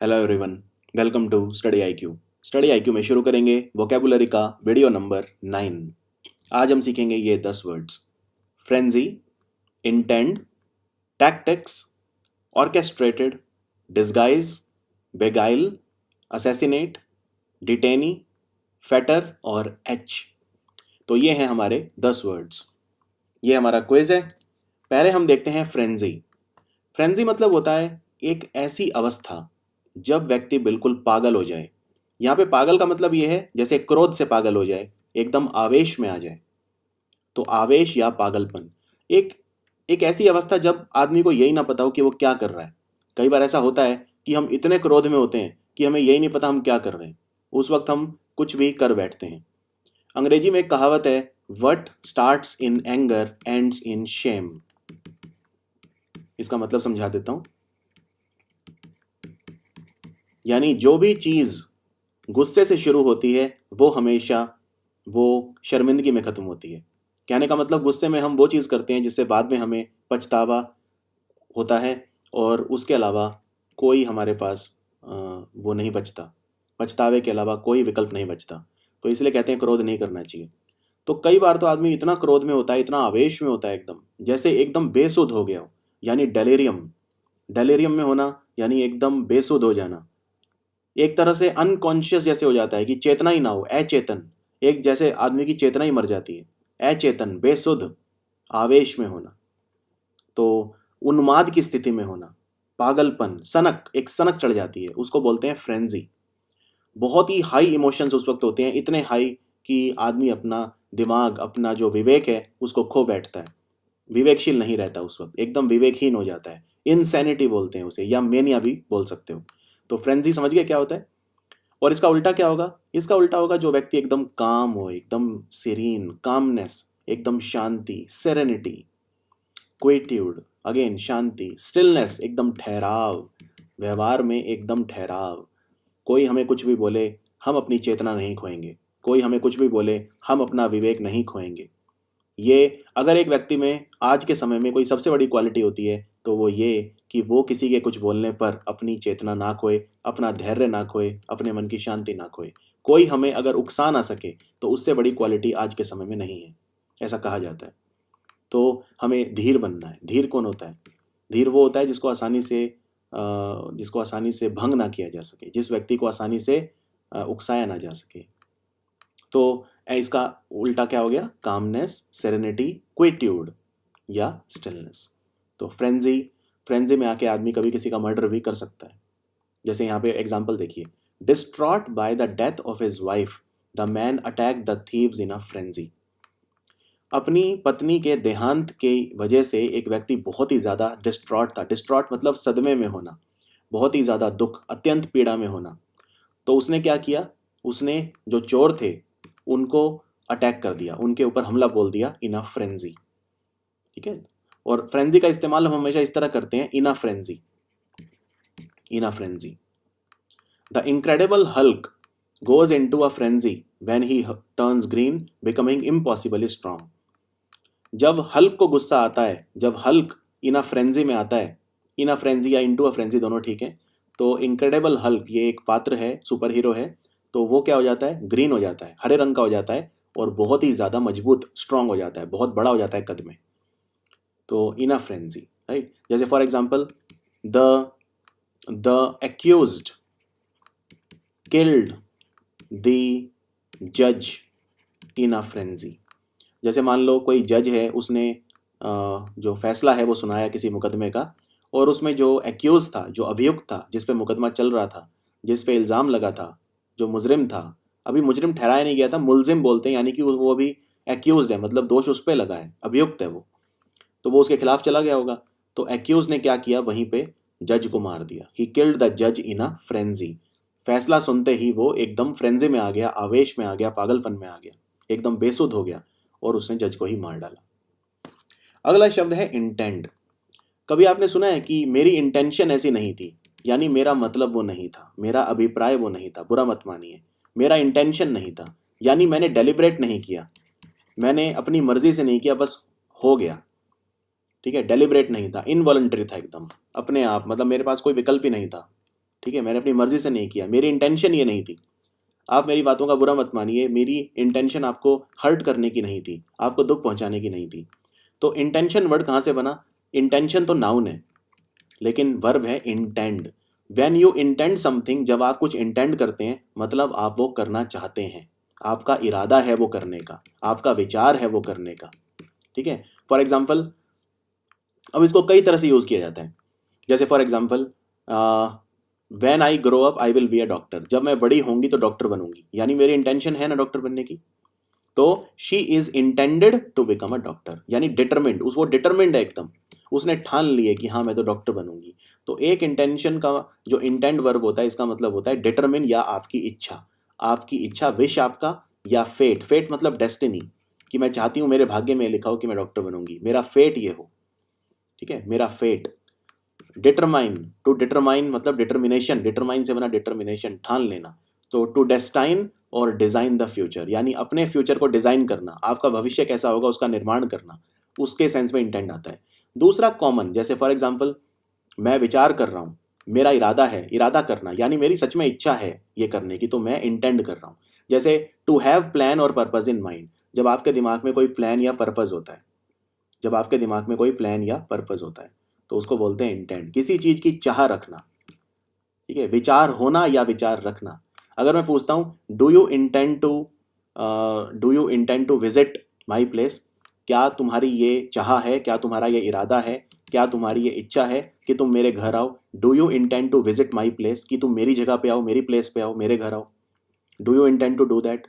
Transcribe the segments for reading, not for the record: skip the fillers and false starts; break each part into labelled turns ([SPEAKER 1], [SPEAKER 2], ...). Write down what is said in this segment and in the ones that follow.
[SPEAKER 1] Hello everyone, welcome to Study IQ. Study IQ में शुरू करेंगे वोकेबुलरी का वीडियो नंबर 9। आज हम सीखेंगे ये 10 words: frenzy, intend, tactics, orchestrated, disguise, beguile, assassinate, detainee, fetter और एच। तो ये हैं हमारे 10 वर्ड्स। ये हमारा क्विज है। पहले हम देखते हैं फ्रेंजी। फ्रेंजी मतलब होता है एक ऐसी अवस्था जब व्यक्ति बिल्कुल पागल हो जाए। यहाँ पे पागल का मतलब ये है जैसे क्रोध से पागल हो जाए, एकदम आवेश में आ जाए। तो आवेश या पागलपन एक एक ऐसी अवस्था जब आदमी को यही ना पता हो कि वो क्या कर रहा है। कई बार ऐसा होता है कि हम इतने क्रोध में होते हैं कि हमें यही नहीं पता हम क्या कर रहे हैं। उस वक्त हम कुछ भी कर बैठते हैं। अंग्रेजी में एक कहावत है, what starts in anger ends in Shem. इसका मतलब समझा देता हूं। यानी जो भी चीज गुस्से से शुरू होती है वो हमेशा वो शर्मिंदगी में ख़त्म होती है। कहने का मतलब गुस्से में हम वो चीज़ करते हैं जिससे बाद में हमें पछतावा होता है, और उसके अलावा कोई हमारे पास वो नहीं बचता। पछतावे के अलावा कोई विकल्प नहीं बचता। तो इसलिए कहते हैं क्रोध नहीं करना चाहिए। तो कई बार तो आदमी इतना क्रोध में होता है, इतना आवेश में होता है, एकदम जैसे एकदम बेसुध हो गया हो, यानी डेलेरियम। डेलेरियम में होना यानी एकदम बेसुध हो जाना। एक तरह से अनकॉन्शियस जैसे हो जाता है कि चेतना ही ना हो, अचेतन। एक जैसे आदमी की चेतना ही मर जाती है। अचेतन, बेसुध, आवेश में होना, तो उन्माद की स्थिति में होना, पागलपन, सनक, एक सनक चढ़ जाती है, उसको बोलते हैं फ्रेंजी। बहुत ही हाई इमोशंस उस वक्त होते हैं, इतने हाई कि आदमी अपना दिमाग, अपना जो विवेक है उसको खो बैठता है। विवेकशील नहीं रहता उस वक्त, एकदम विवेकहीन हो जाता है। इनसैनिटी बोलते हैं उसे, या मेनिया भी बोल सकते हो। तो फ्रेंजी समझ गए क्या होता है। और इसका उल्टा क्या होगा? इसका उल्टा होगा जो व्यक्ति एकदम काम हो, एकदम सीरीन, कामनेस, एकदम शांति, सेरेनिटी, क्वेट्यूड, अगेन शांति, स्टिलनेस, एकदम ठहराव, व्यवहार में एकदम ठहराव। कोई हमें कुछ भी बोले हम अपनी चेतना नहीं खोएंगे, कोई हमें कुछ भी बोले हम अपना विवेक नहीं खोएंगे। ये अगर एक व्यक्ति में आज के समय में कोई सबसे बड़ी क्वालिटी होती है तो वो ये कि वो किसी के कुछ बोलने पर अपनी चेतना ना खोए, अपना धैर्य ना खोए, अपने मन की शांति ना खोए। कोई हमें अगर उकसा ना सके तो उससे बड़ी क्वालिटी आज के समय में नहीं है, ऐसा कहा जाता है। तो हमें धीर बनना है। धीर कौन होता है? धीर वो होता है जिसको आसानी से भंग ना किया जा सके, जिस व्यक्ति को आसानी से उकसाया ना जा सके। तो इसका उल्टा क्या हो गया? कामनेस, सेरेनिटी, क्विट्यूड या स्टिलनेस। तो फ्रेंजी में आके आदमी कभी किसी का मर्डर भी कर सकता है। जैसे यहाँ पे एग्जांपल देखिए, distraught by the death of his wife the man attack the thieves in a frenzy. अपनी पत्नी के देहांत की वजह से एक व्यक्ति बहुत ही ज़्यादा डिस्ट्रॉट था। डिस्ट्रॉट मतलब सदमे में होना, बहुत ही ज़्यादा दुख, अत्यंत पीड़ा में होना। तो उसने क्या किया? उसने जो चोर थे उनको अटैक कर दिया, उनके ऊपर हमला बोल दिया इन अ फ्रेंजी। ठीक है। और फ्रेंजी का इस्तेमाल हम हमेशा इस तरह करते हैं, in a frenzy, in a frenzy. The incredible Hulk goes into a frenzy when he turns green, becoming impossibly strong. जब हल्क को गुस्सा आता है, जब हल्क इन अ फ्रेंजी में आता है, इन अ फ्रेंजी या इनटू अ फ्रेंजी दोनों ठीक है। तो इनक्रेडिबल हल्क ये एक पात्र है, सुपर हीरो है। तो वो क्या हो जाता है? ग्रीन हो जाता है, हरे रंग का हो जाता है, और बहुत ही ज़्यादा मजबूत, स्ट्रांग हो जाता है, बहुत बड़ा हो जाता है कद में। तो इन अ फ्रेंजी, राइट। जैसे for example, the the accused killed the जज इन अ फ्रेंजी। जैसे मान लो कोई जज है, उसने जो फैसला है वो सुनाया किसी मुकदमे का, और उसमें जो एक्यूज था, जो अभियुक्त था, जिस पे मुकदमा चल रहा था, जिस पे इल्ज़ाम लगा था, जो मुजरिम था, अभी मुजरिम ठहराया नहीं गया था, मुलजिम बोलते हैं, यानी कि वो अभी एक्यूज है, मतलब दोष उस पर लगा है, अभियुक्त है वो, तो वो उसके खिलाफ चला गया होगा। तो एक्यूज ने क्या किया? वहीं पे जज को मार दिया। ही किल्ड द जज इन अ फ्रेंजी। फैसला सुनते ही वो एकदम फ्रेंजी में आ गया, आवेश में आ गया, पागलपन में आ गया, एकदम बेसुध हो गया, और उसने जज को ही मार डाला। अगला शब्द है इंटेंड। कभी आपने सुना है कि मेरी इंटेंशन ऐसी नहीं थी, यानी मेरा मतलब वो नहीं था, मेरा अभिप्राय वो नहीं था, बुरा मत मानिए, मेरा इंटेंशन नहीं था, यानी मैंने डेलिब्रेट नहीं किया, मैंने अपनी मर्जी से नहीं किया, बस हो गया। ठीक है, डेलिब्रेट नहीं था, इनवॉलंटरी था, एकदम अपने आप, मतलब मेरे पास कोई विकल्प ही नहीं था। ठीक है, मैंने अपनी मर्जी से नहीं किया, मेरी इंटेंशन ये नहीं थी। आप मेरी बातों का बुरा मत मानिए, मेरी इंटेंशन आपको हर्ट करने की नहीं थी, आपको दुख पहुंचाने की नहीं थी। तो इंटेंशन वर्ड कहाँ से बना? इंटेंशन तो नाउन है, लेकिन वर्ब है intend. When you intend something, जब आप कुछ इंटेंड करते हैं मतलब आप वो करना चाहते हैं, आपका इरादा है वो करने का, आपका विचार है वो करने का। ठीक है, फॉर एग्जाम्पल अब इसको कई तरह से यूज़ किया जाता है। जैसे for example when I grow up I will be a doctor, जब मैं बड़ी होंगी तो डॉक्टर बनूंगी, यानी मेरी इंटेंशन है ना डॉक्टर बनने की। तो she is intended to become a doctor, यानी डिटरमिंड, वो डिटरमिंड है एकदम, उसने ठान ली है कि हाँ मैं तो डॉक्टर बनूंगी। तो एक इंटेंशन का जो इंटेंड वर्ब होता है इसका मतलब होता है डिटरमिन, या आपकी इच्छा, आपकी इच्छा, विश आपका, या फेट। फेट मतलब डेस्टिनी, कि मैं चाहती हूँ मेरे भाग्य में लिखा हो कि मैं डॉक्टर बनूंगी, मेरा फेट ये हो। ठीक है, मेरा फेट। डिटरमाइन, टू डिटरमाइन मतलब डिटर्मिनेशन, डिटरमाइन से बना डिटर्मिनेशन, ठान लेना। तो टू डेस्टाइन और डिजाइन द फ्यूचर, यानी अपने फ्यूचर को डिजाइन करना, आपका भविष्य कैसा होगा उसका निर्माण करना, उसके सेंस में इंटेंड आता है। दूसरा कॉमन, जैसे फॉर एग्जाम्पल मैं विचार कर रहा हूँ, मेरा इरादा है, इरादा करना यानी मेरी सच में इच्छा है ये करने की, तो मैं इंटेंड कर रहा हूँ। जैसे टू हैव प्लान और पर्पज इन माइंड, जब आपके दिमाग में कोई प्लान या पर्पज होता है, जब आपके दिमाग में कोई प्लान या पर्पज होता है तो उसको बोलते हैं इंटेंट, किसी चीज की चाह रखना। ठीक है, विचार होना या विचार रखना। अगर मैं पूछता हूँ do you intend to visit my place, क्या तुम्हारी ये चाह है, क्या तुम्हारा ये इरादा है, क्या तुम्हारी ये इच्छा है कि तुम मेरे घर आओ? Do you intend to visit my place, कि तुम मेरी जगह पे आओ, मेरी प्लेस पे आओ, मेरे घर आओ। Do you intend to do that?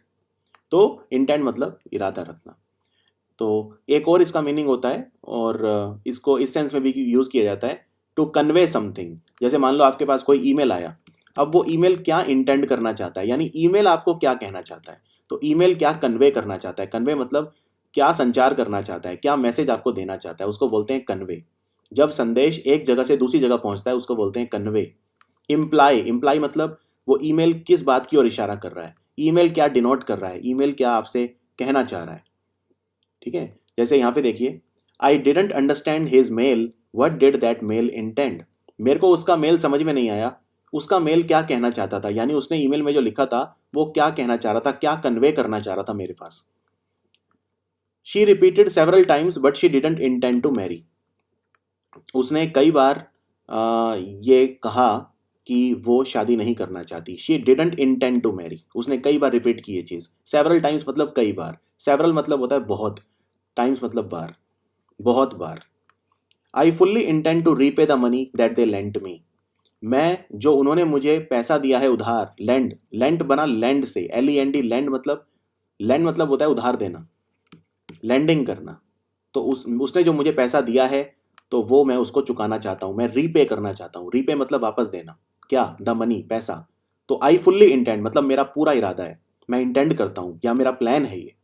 [SPEAKER 1] तो इंटेंड मतलब इरादा रखना। तो एक और इसका मीनिंग होता है, और इसको इस सेंस में भी यूज़ किया जाता है, टू कन्वे समथिंग। जैसे मान लो आपके पास कोई ईमेल आया, अब वो ईमेल क्या इंटेंड करना चाहता है, यानी ईमेल आपको क्या कहना चाहता है, तो ईमेल क्या कन्वे करना चाहता है। कन्वे मतलब क्या संचार करना चाहता है, क्या मैसेज आपको देना चाहता है, उसको बोलते हैं कन्वे। जब संदेश एक जगह से दूसरी जगह पहुंचता है उसको बोलते हैं कन्वे। इम्प्लाई, इम्प्लाई मतलब वो ईमेल किस बात की ओर इशारा कर रहा है, ईमेल क्या डिनोट कर रहा है, ईमेल क्या आपसे कहना चाह रहा है। ठीक है, जैसे यहाँ पे देखिए, I didn't understand his mail, what did that mail intend, मेरे को उसका मेल समझ में नहीं आया, उसका मेल क्या कहना चाहता था, यानी उसने ईमेल में जो लिखा था वो क्या कहना चाह रहा था, क्या कन्वे करना चाह रहा था मेरे पास। She repeated several times but she didn't intend to marry, उसने कई बार ये कहा कि वो शादी नहीं करना चाहती। She didn't intend to marry, उसने कई बार रिपीट की ये चीज़। सेवरल टाइम्स मतलब कई बार, सेवरल मतलब होता है बहुत, टाइम्स मतलब बार, बहुत बार। I fully intend to repay the money that they lent me, मैं जो उन्होंने मुझे पैसा दिया है उधार, लेंड, लेंट बना लैंड से, LEND, लैंड मतलब होता है उधार देना, लैंडिंग करना। तो उसने जो मुझे पैसा दिया है तो वो मैं उसको चुकाना चाहता हूँ, मैं रीपे करना चाहता हूँ। रीपे मतलब वापस देना, क्या? द मनी, पैसा। तो आई फुल्ली इंटेंड मतलब मेरा पूरा इरादा है, मैं इंटेंड करता हूँ या मेरा प्लान है ये।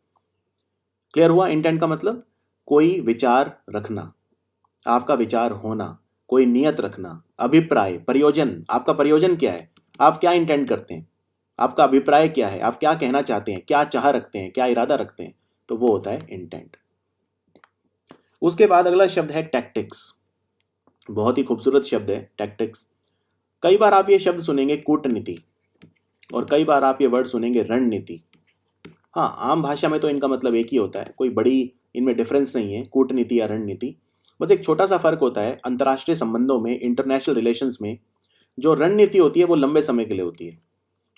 [SPEAKER 1] क्लियर हुआ? इंटेंड का मतलब कोई विचार रखना, आपका विचार होना, कोई नियत रखना, अभिप्राय, प्रयोजन, आपका प्रयोजन क्या है, आप क्या इंटेंड करते हैं, आपका अभिप्राय क्या है, आप क्या कहना चाहते हैं, क्या चाह रखते हैं, क्या इरादा रखते हैं, तो वो होता है इंटेंट। उसके बाद अगला शब्द है टैक्टिक्स, बहुत ही खूबसूरत शब्द है टैक्टिक्स। कई बार आप ये शब्द सुनेंगे कूटनीति, और कई बार आप ये वर्ड सुनेंगे रणनीति। हाँ, आम भाषा में तो इनका मतलब एक ही होता है, कोई बड़ी इनमें डिफरेंस नहीं है, कूटनीति या रणनीति। बस एक छोटा सा फर्क होता है, अंतर्राष्ट्रीय संबंधों में, इंटरनेशनल रिलेशंस में जो रणनीति होती है वो लंबे समय के लिए होती है,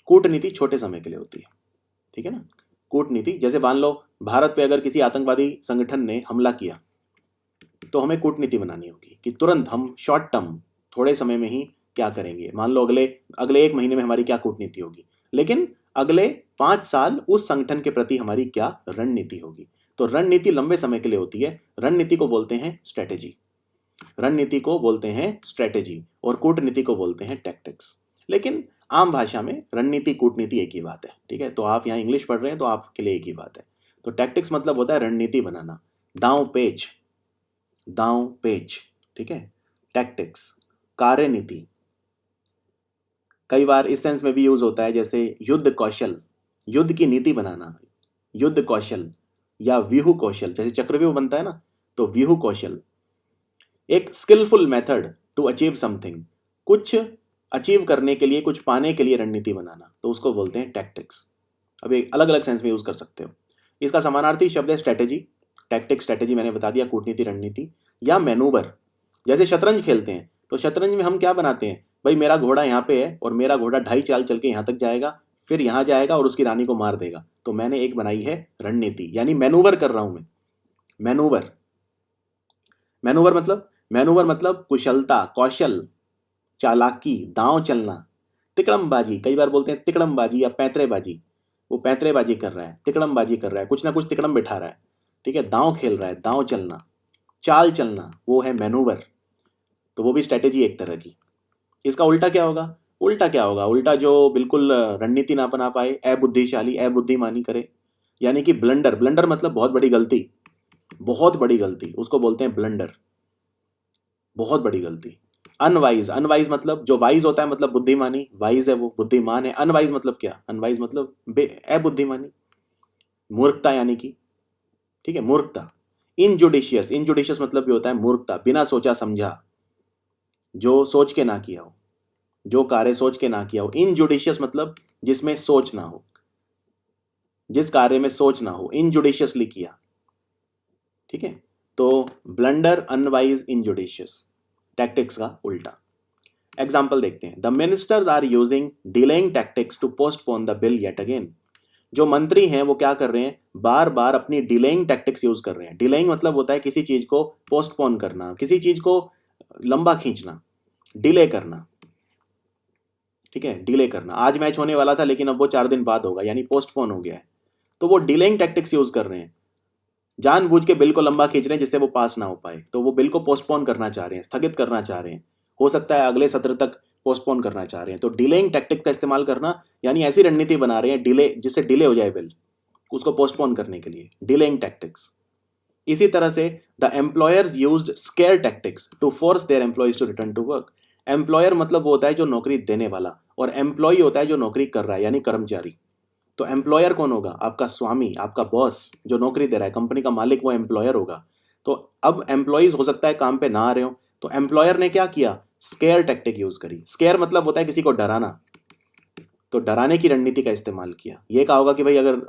[SPEAKER 1] कूटनीति छोटे समय के लिए होती है। ठीक है ना? कूटनीति, जैसे मान लो भारत पे अगर किसी आतंकवादी संगठन ने हमला किया तो हमें कूटनीति बनानी होगी कि तुरंत हम शॉर्ट टर्म, थोड़े समय में ही क्या करेंगे। मान लो अगले अगले 1 महीने में हमारी क्या कूटनीति होगी, लेकिन अगले 5 साल उस संगठन के प्रति हमारी क्या रणनीति होगी। तो रणनीति लंबे समय के लिए होती है, रणनीति को बोलते हैं स्ट्रेटेजी, रणनीति को बोलते हैं स्ट्रेटेजी, और कूटनीति को बोलते हैं टैक्टिक्स। लेकिन आम भाषा में रणनीति कूटनीति एक ही बात है। ठीक है, तो आप यहाँ इंग्लिश पढ़ रहे हैं तो आपके लिए एक ही बात है। तो टैक्टिक्स मतलब होता है रणनीति बनाना, दांव पेच, दांव पेच। ठीक है, टैक्टिक्स, कार्यनीति कई बार इस सेंस में भी यूज होता है, जैसे युद्ध कौशल, युद्ध की नीति बनाना, युद्ध कौशल, या व्यूह कौशल, जैसे चक्रव्यूह बनता है ना, तो व्यूह कौशल। एक skillful method to achieve something, कुछ अचीव करने के लिए, कुछ पाने के लिए रणनीति बनाना, तो उसको बोलते हैं टैक्टिक्स। अब एक अलग अलग सेंस में यूज कर सकते हो। इसका समानार्थी शब्द है स्ट्रेटेजी। टैक्टिक्स, स्ट्रेटेजी मैंने बता दिया, कूटनीति, रणनीति। या मैनूवर, जैसे शतरंज खेलते हैं तो शतरंज में हम क्या बनाते हैं, भाई मेरा घोड़ा यहाँ पे है और मेरा घोड़ा 2.5 चाल चल के यहाँ तक जाएगा, फिर यहाँ जाएगा और उसकी रानी को मार देगा, तो मैंने एक बनाई है रणनीति, यानी मैनूवर कर रहा हूं मैं। मैनूवर, मैनूवर मतलब कुशलता, कौशल, चालाकी, दांव चलना। तिकड़मबाजी, कई बार बोलते हैं तिकड़मबाजी या पैंतरेबाजी, वो पैंतरेबाजी कर रहा है, तिकड़मबाजी कर रहा है, कुछ ना कुछ तिकड़म बिठा रहा है, ठीक है, दांव खेल रहा है, दांव चलना, चाल चलना, वो है मैनूवर। तो वो भी स्ट्रेटेजी एक तरह की। इसका उल्टा क्या होगा, उल्टा जो बिल्कुल रणनीति ना बना पाए, अबुद्धिशाली, अबुद्धिमानी करे, यानी कि ब्लंडर। ब्लंडर मतलब बहुत बड़ी गलती, बहुत बड़ी गलती, उसको बोलते हैं ब्लंडर, बहुत बड़ी गलती। अनवाइज, अनवाइज मतलब जो वाइज होता है मतलब बुद्धिमानी, वाइज है वो, बुद्धिमान है। अनवाइज मतलब क्या, अनवाइज मतलब अबुद्धिमानी, मूर्खता यानी कि, ठीक है, मूर्खता। इनजुडिशियस, इनजुडिशियस मतलब भी होता है मूर्खता, बिना सोचा समझा, जो सोच के ना किया हो, जो कार्य सोच के ना किया हो। इनजुडिशियस मतलब जिसमें सोच ना हो, जिस कार्य में सोच ना हो, इनजुडिशियसली किया, ठीक है। तो ब्लंडर, अनवाइज, इनजुडिशियस, टैक्टिक्स का उल्टा। एग्जाम्पल देखते हैं। The ministers are using delaying tactics to postpone the bill yet again. जो मंत्री हैं वो क्या कर रहे हैं, बार बार अपनी डिलेइंग टैक्टिक्स यूज कर रहे हैं। डिलेइंग मतलब होता है किसी चीज को पोस्टपोन करना, किसी चीज को लंबा खींचना, डिले करना, ठीक है, डिले करना। आज मैच होने वाला था लेकिन अब वो 4 दिन बाद होगा, यानी पोस्टपोन हो गया है, तो वो डिलेइंग टैक्टिक्स यूज कर रहे हैं, जानबूझ के बिल को लंबा खींच रहे हैं जिससे वो पास ना हो पाए। तो वो बिल को पोस्टपोन करना चाह रहे हैं, स्थगित करना चाह रहे हैं, हो सकता है अगले सत्र तक पोस्टपोन करना चाह रहे हैं। तो डिलेइंग टैक्टिक का इस्तेमाल करना, यानी ऐसी रणनीति बना रहे हैं डिले, जिससे डिले हो जाए बिल, उसको पोस्टपोन करने के लिए, डिलेइंग टैक्टिक्स। इसी तरह से the employers used scare tactics to force their employees to return to work. Employer मतलब वो होता है जो नौकरी देने वाला, और एम्प्लॉय होता है जो नौकरी कर रहा है, यानी कर्मचारी। तो एम्प्लॉयर कौन होगा, आपका स्वामी, आपका बॉस जो नौकरी दे रहा है, कंपनी का मालिक, वो एम्प्लॉयर होगा। तो अब एम्प्लॉयज हो सकता है काम पे ना आ रहे हो, तो एम्प्लॉयर ने क्या किया, स्केयर टैक्टिक यूज करी। स्केयर मतलब होता है किसी को डराना, तो डराने की रणनीति का इस्तेमाल किया। ये कहा होगा कि भाई अगर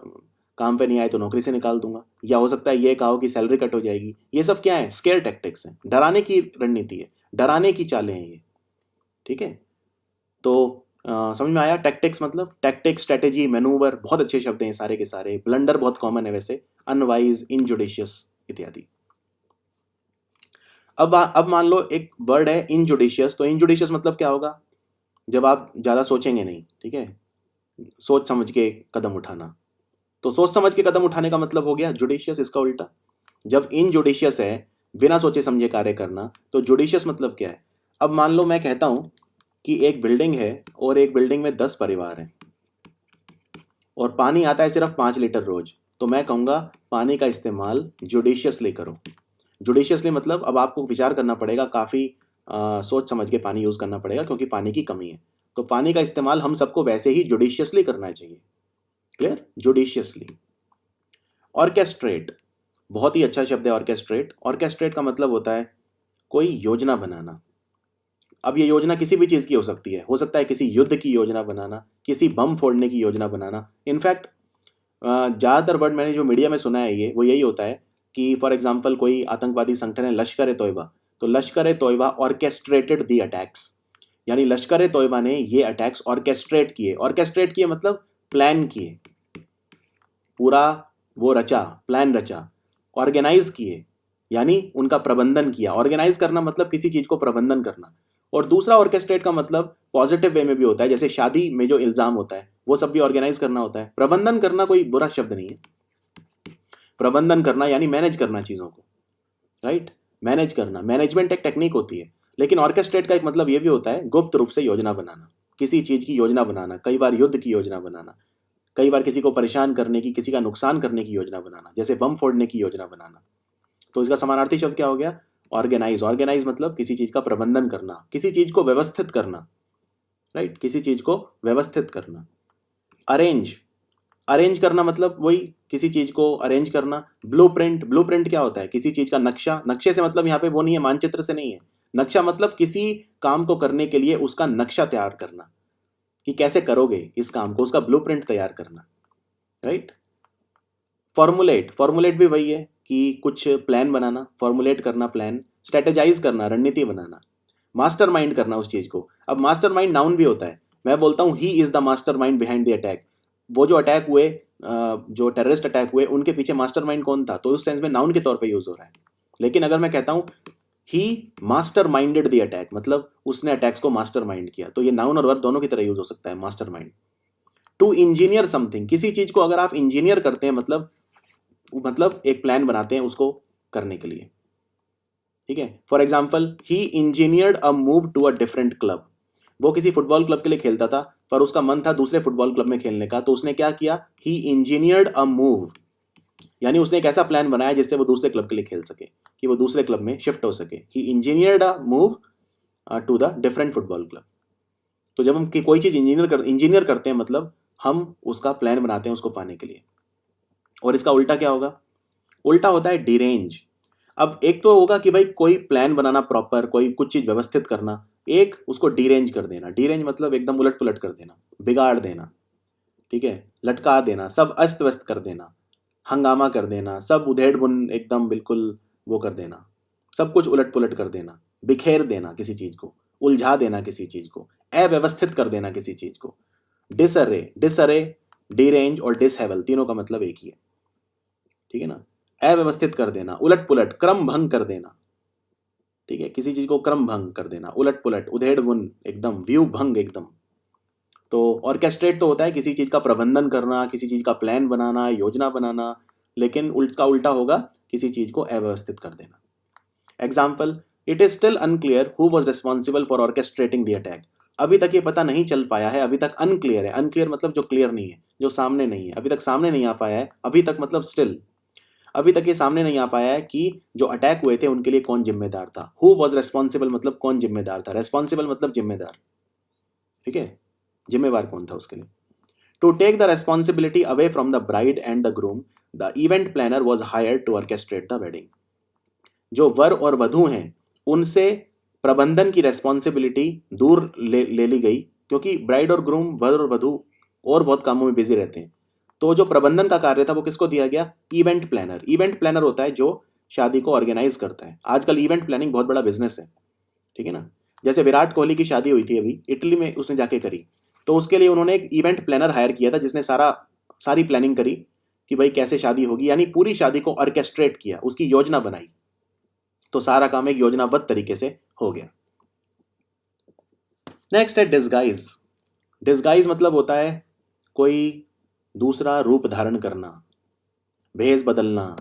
[SPEAKER 1] काम पे नहीं आए तो नौकरी से निकाल दूंगा, या हो सकता है ये कहा हो कि सैलरी कट हो जाएगी। ये सब क्या है, स्केयर टैक्टिक्स हैं, डराने की रणनीति है, डराने की चालें हैं ये, ठीक है। तो समझ में आया टैक्टिक्स मतलब, टैक्टिक्स, स्ट्रेटेजी, मैनूवर, बहुत अच्छे शब्द हैं सारे के सारे। ब्लंडर बहुत कॉमन है वैसे, अनवाइज, इनजुडिशियस इत्यादि। अब मान लो एक वर्ड है इनजुडिशियस, तो इनजुडिशियस मतलब क्या होगा, जब आप ज्यादा सोचेंगे नहीं, ठीक है, सोच समझ के कदम उठाना। तो सोच समझ के कदम उठाने का मतलब हो गया जुडिशियस, इसका उल्टा। जब इनजुडिशियस है, बिना सोचे समझे कार्य करना, तो जुडिशियस मतलब क्या है। अब मान लो मैं कहता हूं कि एक बिल्डिंग है और एक बिल्डिंग में 10 परिवार हैं और पानी आता है सिर्फ 5 लीटर रोज, तो मैं कहूंगा पानी का इस्तेमाल जुडिशियसली करो। जुडिशियसली मतलब अब आपको विचार करना पड़ेगा, काफ़ी सोच समझ के पानी यूज़ करना पड़ेगा क्योंकि पानी की कमी है। तो पानी का इस्तेमाल हम सबको वैसे ही जुडिशियसली करना चाहिए। Clear, judiciously. ऑर्केस्ट्रेट, बहुत ही अच्छा शब्द है ऑर्केस्ट्रेट। ऑर्केस्ट्रेट का मतलब होता है कोई योजना बनाना। अब ये योजना किसी भी चीज़ की हो सकती है, हो सकता है किसी युद्ध की योजना बनाना, किसी बम फोड़ने की योजना बनाना। इनफैक्ट ज़्यादातर वर्ड मैंने जो मीडिया में सुना है ये वो यही होता है कि फॉर एग्जांपल कोई आतंकवादी संगठन है लश्कर ए तोयबा, तो लश्कर ए तोयबा ऑर्केस्ट्रेटेड दी अटैक्स, यानी लश्कर ए तोयबा ने ये अटैक्स ऑर्केस्ट्रेट किए। ऑर्केस्ट्रेट किए मतलब प्लान किए, पूरा वो रचा, प्लान रचा। ऑर्गेनाइज किए यानी उनका प्रबंधन किया। ऑर्गेनाइज करना मतलब किसी चीज को प्रबंधन करना। और दूसरा ऑर्केस्ट्रेट का मतलब पॉजिटिव वे में भी होता है, जैसे शादी में जो इल्जाम होता है वो सब भी ऑर्गेनाइज करना होता है। प्रबंधन करना कोई बुरा शब्द नहीं है, प्रबंधन करना यानी मैनेज करना चीजों को, राइट, मैनेज करना। मैनेजमेंट एक टेक्निक होती है, लेकिन ऑर्केस्ट्रेट का एक मतलब ये भी होता है गुप्त रूप से योजना बनाना, किसी चीज की योजना बनाना, कई बार युद्ध की योजना बनाना, कई बार किसी को परेशान करने की, किसी का नुकसान करने की योजना बनाना, जैसे बम फोड़ने की योजना बनाना। तो इसका समानार्थी शब्द क्या हो गया, ऑर्गेनाइज। ऑर्गेनाइज मतलब किसी चीज का प्रबंधन करना, किसी चीज को व्यवस्थित करना, राइट, किसी चीज को व्यवस्थित करना। अरेंज, अरेंज करना मतलब वही किसी चीज को अरेंज करना। ब्लूप्रिंट, ब्लूप्रिंट क्या होता है, किसी चीज का नक्शा। नक्शे से मतलब यहाँ पे वो नहीं है, मानचित्र से नहीं है, नक्शा मतलब किसी काम को करने के लिए उसका नक्शा तैयार करना, कि कैसे करोगे इस काम को, उसका ब्लूप्रिंट तैयार करना, राइट। फॉर्मुलेट, फॉर्मुलेट भी वही है कि कुछ प्लान बनाना, फॉर्मुलेट करना प्लान, स्ट्रेटेजाइज करना, रणनीति बनाना, मास्टरमाइंड करना उस चीज को। अब मास्टरमाइंड नाउन भी होता है, मैं बोलता हूँ he is the mastermind behind the attack, वो जो अटैक हुए, जो टेररिस्ट अटैक हुए, उनके पीछे मास्टरमाइंड कौन था, तो उस सेंस में नाउन के तौर पे यूज हो रहा है। लेकिन अगर मैं कहता हूँ ही मास्टरमाइंडेड द अटैक, मतलब उसने अटैक्स को मास्टरमाइंड किया, तो ये नाउन और वर्ब दोनों की तरह यूज हो सकता है मास्टरमाइंड। टू इंजीनियर समथिंग, किसी चीज को अगर आप इंजीनियर करते हैं, मतलब एक प्लान बनाते हैं उसको करने के लिए, ठीक है। For example, he engineered a move to a different club, वो किसी फुटबॉल क्लब के लिए खेलता था पर उसका मन था दूसरे फुटबॉल क्लब में खेलने का, तो उसने क्या किया, ही इंजीनियर्ड अ मूव, यानी उसने एक ऐसा प्लान बनाया जिससे वो दूसरे क्लब के लिए खेल सके, कि वो दूसरे क्लब में शिफ्ट हो सके। He engineered a move to the different football club. तो जब हम कोई चीज इंजीनियर करते हैं, मतलब हम उसका प्लान बनाते हैं उसको पाने के लिए। और इसका उल्टा क्या होगा, उल्टा होता है डिरेंज। अब एक तो होगा कि भाई कोई प्लान बनाना प्रॉपर, कोई कुछ चीज व्यवस्थित करना, एक उसको डिरेंज कर देना। डिरेंज मतलब एकदम उलट पुलट कर देना, बिगाड़ देना, ठीक है, लटका देना, सब अस्त व्यस्त कर देना, हंगामा कर देना, सब उधेड़ बुन एकदम बिल्कुल वो कर देना, सब कुछ उलट पुलट कर देना, बिखेर देना किसी चीज को, उलझा देना किसी चीज को, अव्यवस्थित कर देना किसी चीज को। डिसअरे, डिसअरे, डिरेंज और डिसहेवल तीनों का मतलब एक ही है, ठीक है ना। अव्यवस्थित कर देना, उलट पुलट, क्रम भंग कर देना, ठीक है, किसी चीज को क्रम भंग कर देना, उलट पुलट, उधेड़ बुन एकदम, व्यू भंग एकदम। तो ऑर्केस्ट्रेट तो होता है किसी चीज का प्रबंधन करना, किसी चीज का प्लान बनाना, योजना बनाना, लेकिन उसका उल्टा होगा किसी चीज को अव्यवस्थित कर देना। Example, it is still unclear who was responsible for orchestrating the attack, अभी तक ये पता नहीं चल पाया है, अभी तक अनक्लियर है। अनक्लियर मतलब जो क्लियर नहीं है, जो सामने नहीं है, अभी तक सामने नहीं आ पाया है। अभी तक मतलब स्टिल, अभी तक ये सामने नहीं आ पाया है कि जो अटैक हुए थे उनके लिए कौन जिम्मेदार था। हु वॉज रेस्पॉन्सिबल मतलब कौन जिम्मेदार था, रेस्पॉन्सिबल मतलब जिम्मेदार, ठीक है, जिम्मेवार कौन था उसके लिए। To take the responsibility away from the bride and the groom, the event planner was hired to orchestrate the wedding, जो वर और वधु हैं उनसे प्रबंधन की रेस्पॉन्सिबिलिटी दूर ले ली गई, क्योंकि ब्राइड और ग्रूम, वर और वधु और बहुत कामों में बिजी रहते हैं। तो जो प्रबंधन का कार्य था वो किसको दिया गया, इवेंट प्लानर। इवेंट प्लानर होता है जो शादी को ऑर्गेनाइज करता है। आजकल इवेंट प्लानिंग बहुत बड़ा बिजनेस है, ठीक है ना। जैसे विराट कोहली की शादी हुई थी अभी इटली में, उसने जाके करी, तो उसके लिए उन्होंने एक इवेंट प्लानर हायर किया था जिसने सारी प्लानिंग करी कि भाई कैसे शादी होगी, यानी पूरी शादी को ऑर्केस्ट्रेट किया, उसकी योजना बनाई, तो सारा काम एक योजनाबद्ध तरीके से हो गया। नेक्स्ट है डिस्गाइज। डिस्गाइज मतलब होता है कोई दूसरा रूप धारण करना, भेष बदलना।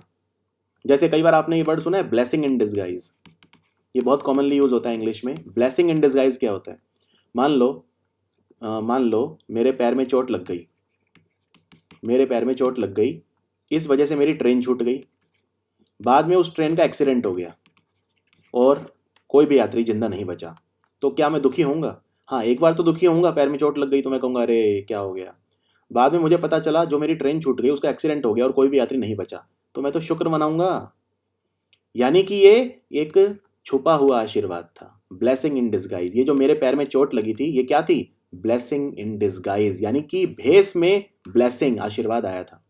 [SPEAKER 1] जैसे कई बार आपने ये वर्ड सुना है ब्लेसिंग इन डिस्गाइज, ये बहुत कॉमनली यूज होता है इंग्लिश में। ब्लेसिंग इन डिस्गाइज क्या होता है, मान लो मेरे पैर में चोट लग गई, मेरे पैर में चोट लग गई, इस वजह से मेरी ट्रेन छूट गई, बाद में उस ट्रेन का एक्सीडेंट हो गया और कोई भी यात्री जिंदा नहीं बचा, तो क्या मैं दुखी होऊंगा? हाँ, एक बार तो दुखी होऊंगा, पैर में चोट लग गई तो मैं कहूँगा अरे क्या हो गया। बाद में मुझे पता चला जो मेरी ट्रेन छूट गई उसका एक्सीडेंट हो गया और कोई भी यात्री नहीं बचा, तो मैं तो शुक्र मनाऊंगा। यानी कि ये एक छुपा हुआ आशीर्वाद था, ब्लेसिंग इन डिस्गाइज। ये जो मेरे पैर में चोट लगी थी ये क्या थी, ब्लेसिंग इन डिस्गाइज, यानी कि भेष में ब्लेसिंग, आशीर्वाद आया था।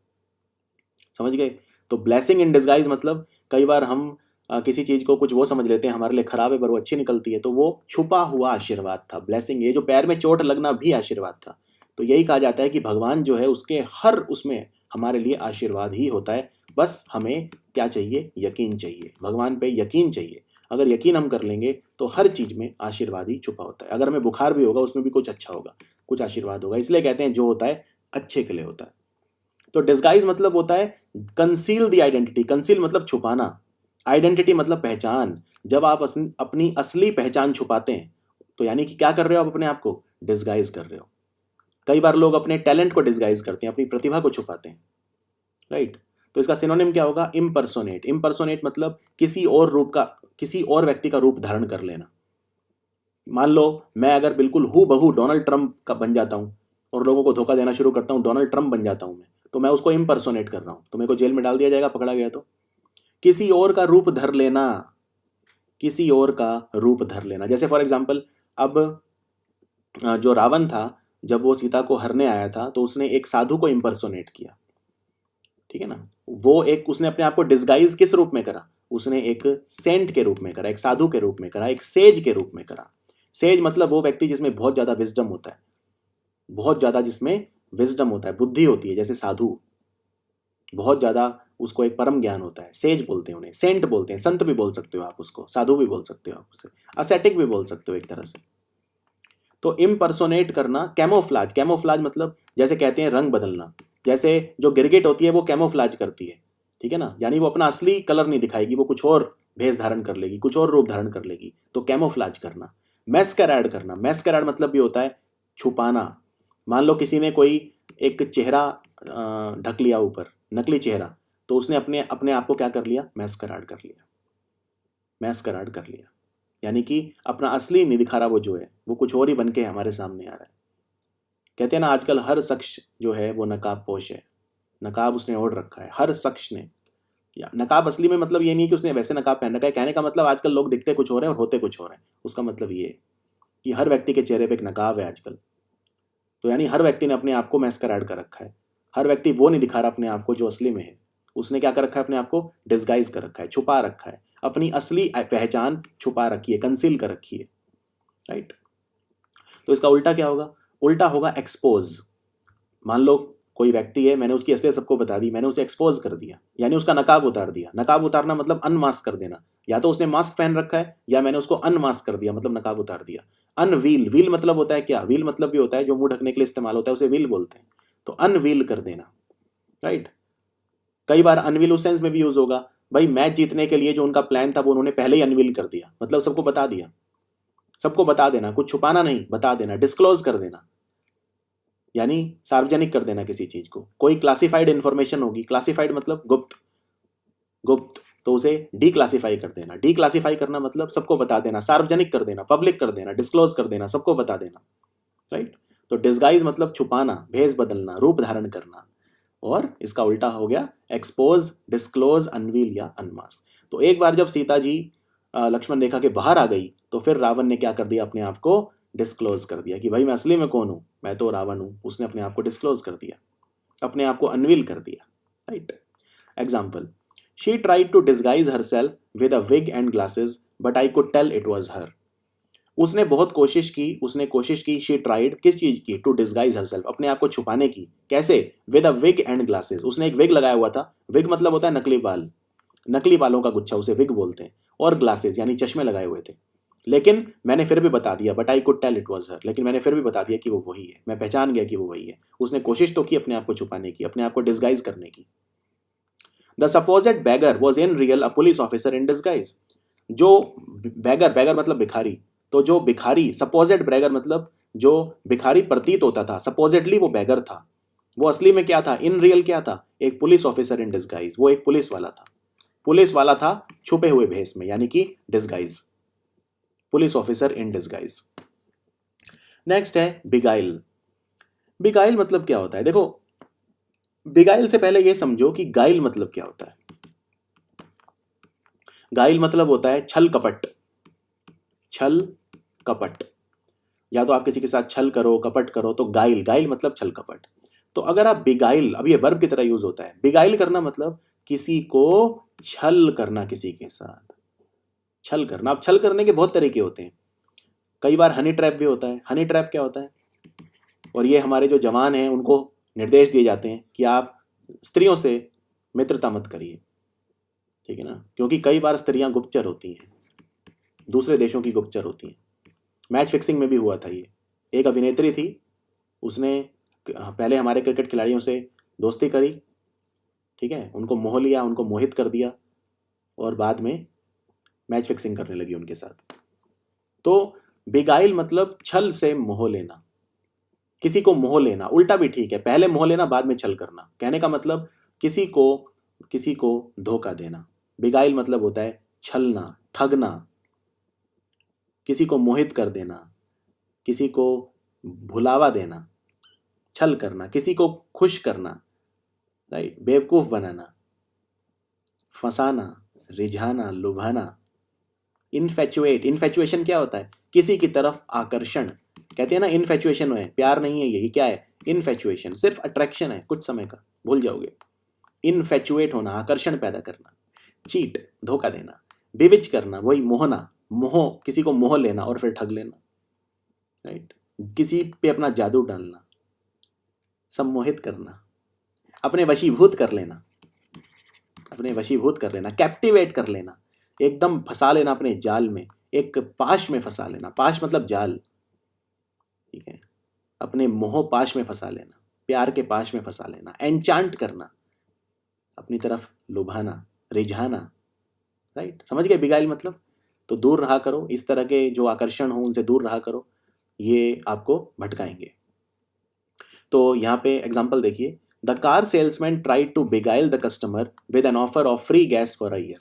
[SPEAKER 1] समझ गए? तो ब्लेसिंग इन डिस्गाइज मतलब कई बार हम किसी चीज को कुछ वो समझ लेते हैं हमारे लिए खराब है पर वो अच्छी निकलती है, तो वो छुपा हुआ आशीर्वाद था, ब्लेसिंग। ये जो पैर में चोट लगना भी आशीर्वाद था। तो यही कहा जाता है कि भगवान जो है उसके हर उसमें हमारे लिए आशीर्वाद ही होता है। बस हमें क्या चाहिए, यकीन चाहिए, भगवान पे यकीन चाहिए। अगर यकीन हम कर लेंगे तो हर चीज में आशीर्वाद ही छुपा होता है। अगर हमें बुखार भी होगा उसमें भी कुछ अच्छा होगा, कुछ आशीर्वाद होगा। इसलिए कहते हैं जो होता है अच्छे के लिए होता है। तो डिस्गाइज मतलब होता है कंसील द आइडेंटिटी। कंसील मतलब छुपाना, आइडेंटिटी मतलब पहचान। जब आप अपनी असली पहचान छुपाते हैं तो यानी कि क्या कर रहे हो, आप अपने आप को डिस्गाइज कर रहे हो। कई बार लोग अपने टैलेंट को डिस्गाइज करते हैं, अपनी प्रतिभा को छुपाते हैं, राइट। तो इसका सिनोनिम क्या होगा, इम्पर्सोनेट। इम्पर्सोनेट मतलब किसी और रूप का, किसी और व्यक्ति का रूप धारण कर लेना। मान लो मैं अगर बिल्कुल हूबहू डोनाल्ड ट्रंप का बन जाता हूं और लोगों को धोखा देना शुरू करता हूं, डोनाल्ड ट्रंप बन जाता हूं मैं, तो मैं उसको इम्पर्सोनेट कर रहा हूं, तो मेरे को जेल में डाल दिया जाएगा, पकड़ा गया तो। किसी और का रूप धर लेना, किसी और का रूप धर लेना। जैसे फॉर एग्जाम्पल, अब जो रावण था, जब वो सीता को हरने आया था तो उसने एक साधु को इम्पर्सोनेट किया, ठीक है ना। वो एक, उसने अपने आप को डिस्गाइज किस रूप में करा, उसने एक सेंट के रूप में करा, एक साधु के रूप में करा, एक सेज के रूप में करा। सेज मतलब वो व्यक्ति जिसमें बहुत ज्यादा विजडम होता है, बहुत ज्यादा जिसमें विजडम होता है, बुद्धि होती है। जैसे साधु, बहुत ज्यादा उसको एक परम ज्ञान होता है, सेज बोलते हैं उन्हें, सेंट बोलते हैं, संत भी बोल सकते हो आप उसको, साधु भी बोल सकते हो आप उसे, असेटिक भी बोल सकते हो एक तरह से। तो इम्पर्सोनेट करना, कैमोफ्लाज, कैमोफ्लाज मतलब जैसे कहते हैं रंग बदलना। जैसे जो गिरगिट होती है वो कैमोफ्लाज करती है, ठीक है ना, यानी वो अपना असली कलर नहीं दिखाएगी, वो कुछ और भेष धारण कर लेगी, कुछ और रूप धारण कर लेगी, तो कैमोफ्लाज करना। मैस्करैड करना, मैस्करैड मतलब भी होता है छुपाना। मान लो किसी ने कोई एक चेहरा ढक लिया ऊपर, नकली चेहरा, तो उसने अपने अपने आप को क्या कर लिया, मैस्करैड कर लिया, मैस्करैड कर लिया, यानी कि अपना असली नहीं दिखा रहा, वो जो है वो कुछ और ही बन के हमारे सामने आ रहा है। कहते हैं ना, आजकल हर शख्स जो है वो नकाब पोश है, नकाब उसने ओढ़ रखा है, हर शख्स ने। या नकाब असली में मतलब ये नहीं कि उसने वैसे नकाब पहन रखा है, कहने का मतलब आजकल लोग दिखते कुछ हो रहे हैं और होते कुछ हो रहे हैं, उसका मतलब ये है कि हर व्यक्ति के चेहरे पे एक नकाब है आजकल। तो यानी हर व्यक्ति ने अपने आप को मैस्करैड कर रखा है, हर व्यक्ति वो नहीं दिखा रहा अपने आप को जो असली में है, उसने क्या कर रखा है, अपने आप को डिस्गाइज कर रखा है, छुपा रखा है, अपनी असली पहचान छुपा रखी है, कंसील कर रखी है, राइट। तो इसका उल्टा क्या होगा, उल्टा होगा एक्सपोज। मान लो कोई व्यक्ति है, मैंने उसकी असलियत सबको बता दी, मैंने उसे एक्सपोज कर दिया, यानी उसका नकाब उतार दिया। नकाब उतारना मतलब अनमास्क कर देना, या तो उसने मास्क पहन रखा है या मैंने उसको अनमास्क कर दिया, मतलब नकाब उतार दिया। अनवील, व्हील मतलब होता है क्या, व्हील मतलब भी होता है जो मुंह ढकने के लिए इस्तेमाल होता है, उसे व्हील बोलते हैं। तो अनवील कर देना, राइट। कई बार अनवील उस सेंस में भी यूज होगा, भाई मैच जीतने के लिए जो उनका प्लान था वो उन्होंने पहले ही अनवील कर दिया, मतलब सबको बता दिया, सबको बता देना, कुछ छुपाना नहीं, बता देना, डिस्क्लोज कर देना, यानी सार्वजनिक कर देना किसी चीज को। कोई क्लासिफाइड इंफॉर्मेशन होगी, क्लासिफाइड मतलब गुप्त, गुप्त, तो उसे डीक्लासिफाई कर देना। डीक्लासिफाई करना मतलब सबको बता देना, सार्वजनिक कर देना, पब्लिक कर देना, डिस्क्लोज कर देना, सबको बता देना, राइट। तो डिस्गाइज मतलब छुपाना, भेष बदलना, रूप धारण करना, और इसका उल्टा हो गया एक्सपोज, डिस्क्लोज, अनवील या अनमास्क। तो एक बार जब सीता जी लक्ष्मण रेखा के बाहर आ गई तो फिर रावण ने क्या कर दिया, अपने आप को डिस्क्लोज कर दिया कि भाई मैं असली में कौन हूं, मैं तो रावण हूं। उसने अपने आप को डिस्क्लोज कर दिया, अपने आप को अनवील कर दिया, right. Example, she tried to disguise herself with a wig and glasses but I could tell it was her. उसने बहुत कोशिश की, उसने कोशिश की, शी ट्राइड किस चीज की, टू डिस्गाइज हरसेल्फ, अपने आप को छुपाने की। कैसे, with a wig and glasses, उसने एक विग लगाया हुआ था, विग मतलब होता है नकली बाल, नकली बालों का गुच्छा, उसे विग बोलते हैं, और ग्लासेस यानी चश्मे लगाए हुए थे। लेकिन मैंने फिर भी बता दिया, but I could tell it was her, लेकिन मैंने फिर भी बता दिया कि वो वही है, मैं पहचान गया कि वो वही है। उसने कोशिश तो की अपने आप को छुपाने की, अपने आप को डिस्गाइज करने की। The supposed beggar was in real a police officer in disguise. जो बैगर, बैगर मतलब भिखारी, तो जो भिखारी, सपोजेड बैगर मतलब जो भिखारी प्रतीत होता था, सपोजेडली वो बैगर था, वो असली में क्या था, इन रियल क्या था, एक पुलिस ऑफिसर इन डिस्गाइज, वो एक पुलिस वाला था, पुलिस वाला था छुपे हुए भेष में, यानी कि disguise, police officer in disguise. Next है बिगाइल। बिगाइल मतलब क्या होता है, देखो बिगाइल से पहले यह समझो कि गाइल मतलब क्या होता है। गाइल मतलब होता है छल कपट, छल कपट, या तो आप किसी के साथ छल करो, कपट करो, तो गाइल, गाइल मतलब छल कपट। तो अगर आप बिगाइल, अब ये वर्ब की तरह यूज होता है, बिगाइल करना मतलब किसी को छल करना, किसी के साथ छल करना। अब छल करने के बहुत तरीके होते हैं, कई बार हनी ट्रैप भी होता है। हनी ट्रैप क्या होता है, और ये हमारे जो जवान हैं उनको निर्देश दिए जाते हैं कि आप स्त्रियों से मित्रता मत करिए, ठीक है ना, क्योंकि कई बार स्त्रियां गुप्तचर होती हैं, दूसरे देशों की गुप्तचर होती हैं। मैच फिक्सिंग में भी हुआ था ये, एक अभिनेत्री थी, उसने पहले हमारे क्रिकेट खिलाड़ियों से दोस्ती करी, ठीक है, उनको मोह लिया, उनको मोहित कर दिया, और बाद में मैच फिक्सिंग करने लगी उनके साथ। तो बिगाइल मतलब छल से मोह लेना, किसी को मोह लेना। उल्टा भी ठीक है, पहले मोह लेना बाद में छल करना, कहने का मतलब किसी को धोखा देना। बिगाइल मतलब होता है छलना, ठगना, किसी को मोहित कर देना, किसी को भुलावा देना, छल करना, किसी को खुश करना, राइट, बेवकूफ बनाना, फंसाना, रिझाना, लुभाना, इनफैचुएट, इनफैचुएशन क्या होता है? किसी की तरफ आकर्षण, कहते हैं ना इनफैचुएशन है, प्यार नहीं है, ये क्या है? इनफैचुएशन, सिर्फ अट्रैक्शन है कुछ समय का, भूल जाओगे। इनफैचुएट होना, आकर्षण पैदा करना। चीट, धोखा देना। बिविच करना, वही मोहना, मोह, किसी को मोह लेना और फिर ठग लेना, राइट। किसी पे अपना जादू डालना। सम्मोहित करना, अपने वशीभूत कर लेना, अपने वशीभूत कर लेना। कैप्टिवेट कर लेना, एकदम फंसा लेना अपने जाल में, एक पाश में फंसा लेना। पाश मतलब जाल, ठीक है, अपने मोह पाश में फंसा लेना, प्यार के पाश में फंसा लेना। एनचांट करना, अपनी तरफ लुभाना, रिझाना, राइट। समझ गए बिगाइल मतलब? तो दूर रहा करो, इस तरह के जो आकर्षण हो उनसे दूर रहा करो, ये आपको भटकाएंगे। तो यहाँ पे एग्जाम्पल देखिए, the car salesman tried to beguile the customer with an offer of free gas for a year.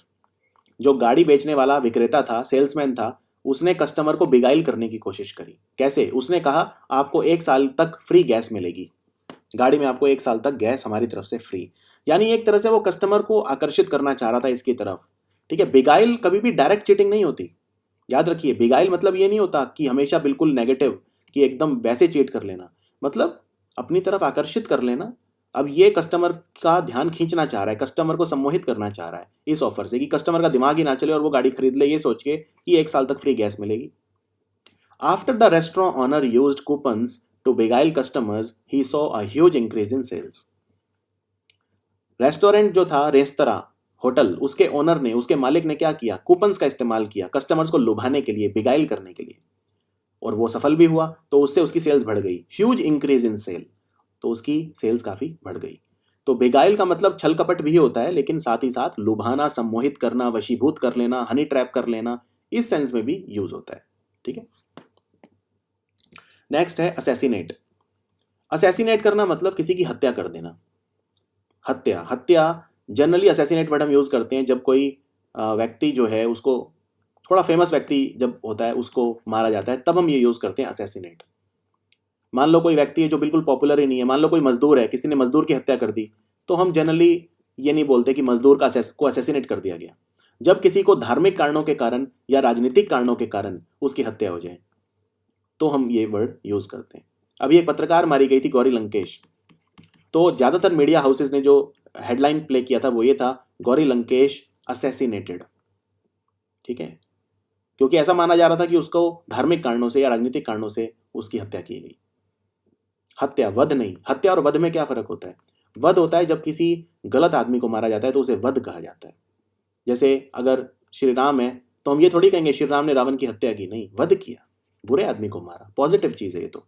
[SPEAKER 1] जो गाड़ी बेचने वाला विक्रेता था, सेल्समैन था, उसने कस्टमर को बिगाइल करने की कोशिश करी। कैसे? उसने कहा आपको 1 साल तक फ्री गैस मिलेगी, गाड़ी में आपको 1 साल तक गैस हमारी तरफ से फ्री। यानी एक तरह से वो कस्टमर को आकर्षित करना चाह रहा था इसकी तरफ, ठीक है। बिगाइल कभी भी डायरेक्ट चीटिंग नहीं होती, याद रखिए। बिगाइल मतलब ये नहीं होता कि हमेशा बिल्कुल नेगेटिव, कि एकदम वैसे चीट कर लेना, मतलब अपनी तरफ आकर्षित कर लेना। अब ये कस्टमर का ध्यान खींचना चाह रहा है, कस्टमर को सम्मोहित करना चाह रहा है इस ऑफर से, कि कस्टमर का दिमाग ही ना चले और वो गाड़ी खरीद ले, ये सोच के कि 1 साल तक फ्री गैस मिलेगी। After the restaurant owner used coupons to beguile customers, he saw a huge increase in sales. Restaurant जो था, रेस्तरा, होटल, उसके ओनर ने, उसके मालिक ने क्या किया? कूपन्स का इस्तेमाल किया कस्टमर्स को लुभाने के लिए, बिगाइल करने के लिए, और वो सफल भी हुआ। तो उससे उसकी सेल्स बढ़ गई, ह्यूज इंक्रीज इन सेल, तो उसकी सेल्स काफी बढ़ गई। तो बेगाइल का मतलब छल कपट भी होता है, लेकिन साथ ही साथ लुभाना, सम्मोहित करना, वशीभूत कर लेना, हनी ट्रैप कर लेना, इस सेंस में भी यूज होता है, ठीक है। नेक्स्ट है असैसिनेट। असैसिनेट करना मतलब किसी की हत्या कर देना। हत्या, हत्या जनरली असैसिनेट वर्ड हम यूज करते हैं जब कोई व्यक्ति जो है, उसको थोड़ा फेमस व्यक्ति जब होता है उसको मारा जाता है, तब हम ये यूज करते हैं असैसिनेट। मान लो कोई व्यक्ति है जो बिल्कुल पॉपुलर ही नहीं है, मान लो कोई मजदूर है, किसी ने मजदूर की हत्या कर दी, तो हम जनरली ये नहीं बोलते कि मजदूर को असैसिनेट कर दिया गया। जब किसी को धार्मिक कारणों के कारण या राजनीतिक कारणों के कारण उसकी हत्या हो जाए, तो हम ये वर्ड यूज करते हैं। अभी एक पत्रकार मारी गई थी, गौरी लंकेश, तो ज्यादातर मीडिया हाउसेस ने जो हेडलाइन प्ले किया था वो ये था, गौरी लंकेश असैसिनेटेड, ठीक है, क्योंकि ऐसा माना जा रहा था कि उसको धार्मिक कारणों से या राजनीतिक कारणों से उसकी हत्या की गई। हत्या, वध नहीं। हत्या और वध में क्या फर्क होता है? वध होता है जब किसी गलत आदमी को मारा जाता है, तो उसे वध कहा जाता है। जैसे अगर श्री राम है, तो हम ये थोड़ी कहेंगे श्री राम ने रावण की हत्या की, नहीं, वध किया, बुरे आदमी को मारा, पॉजिटिव चीज है ये, तो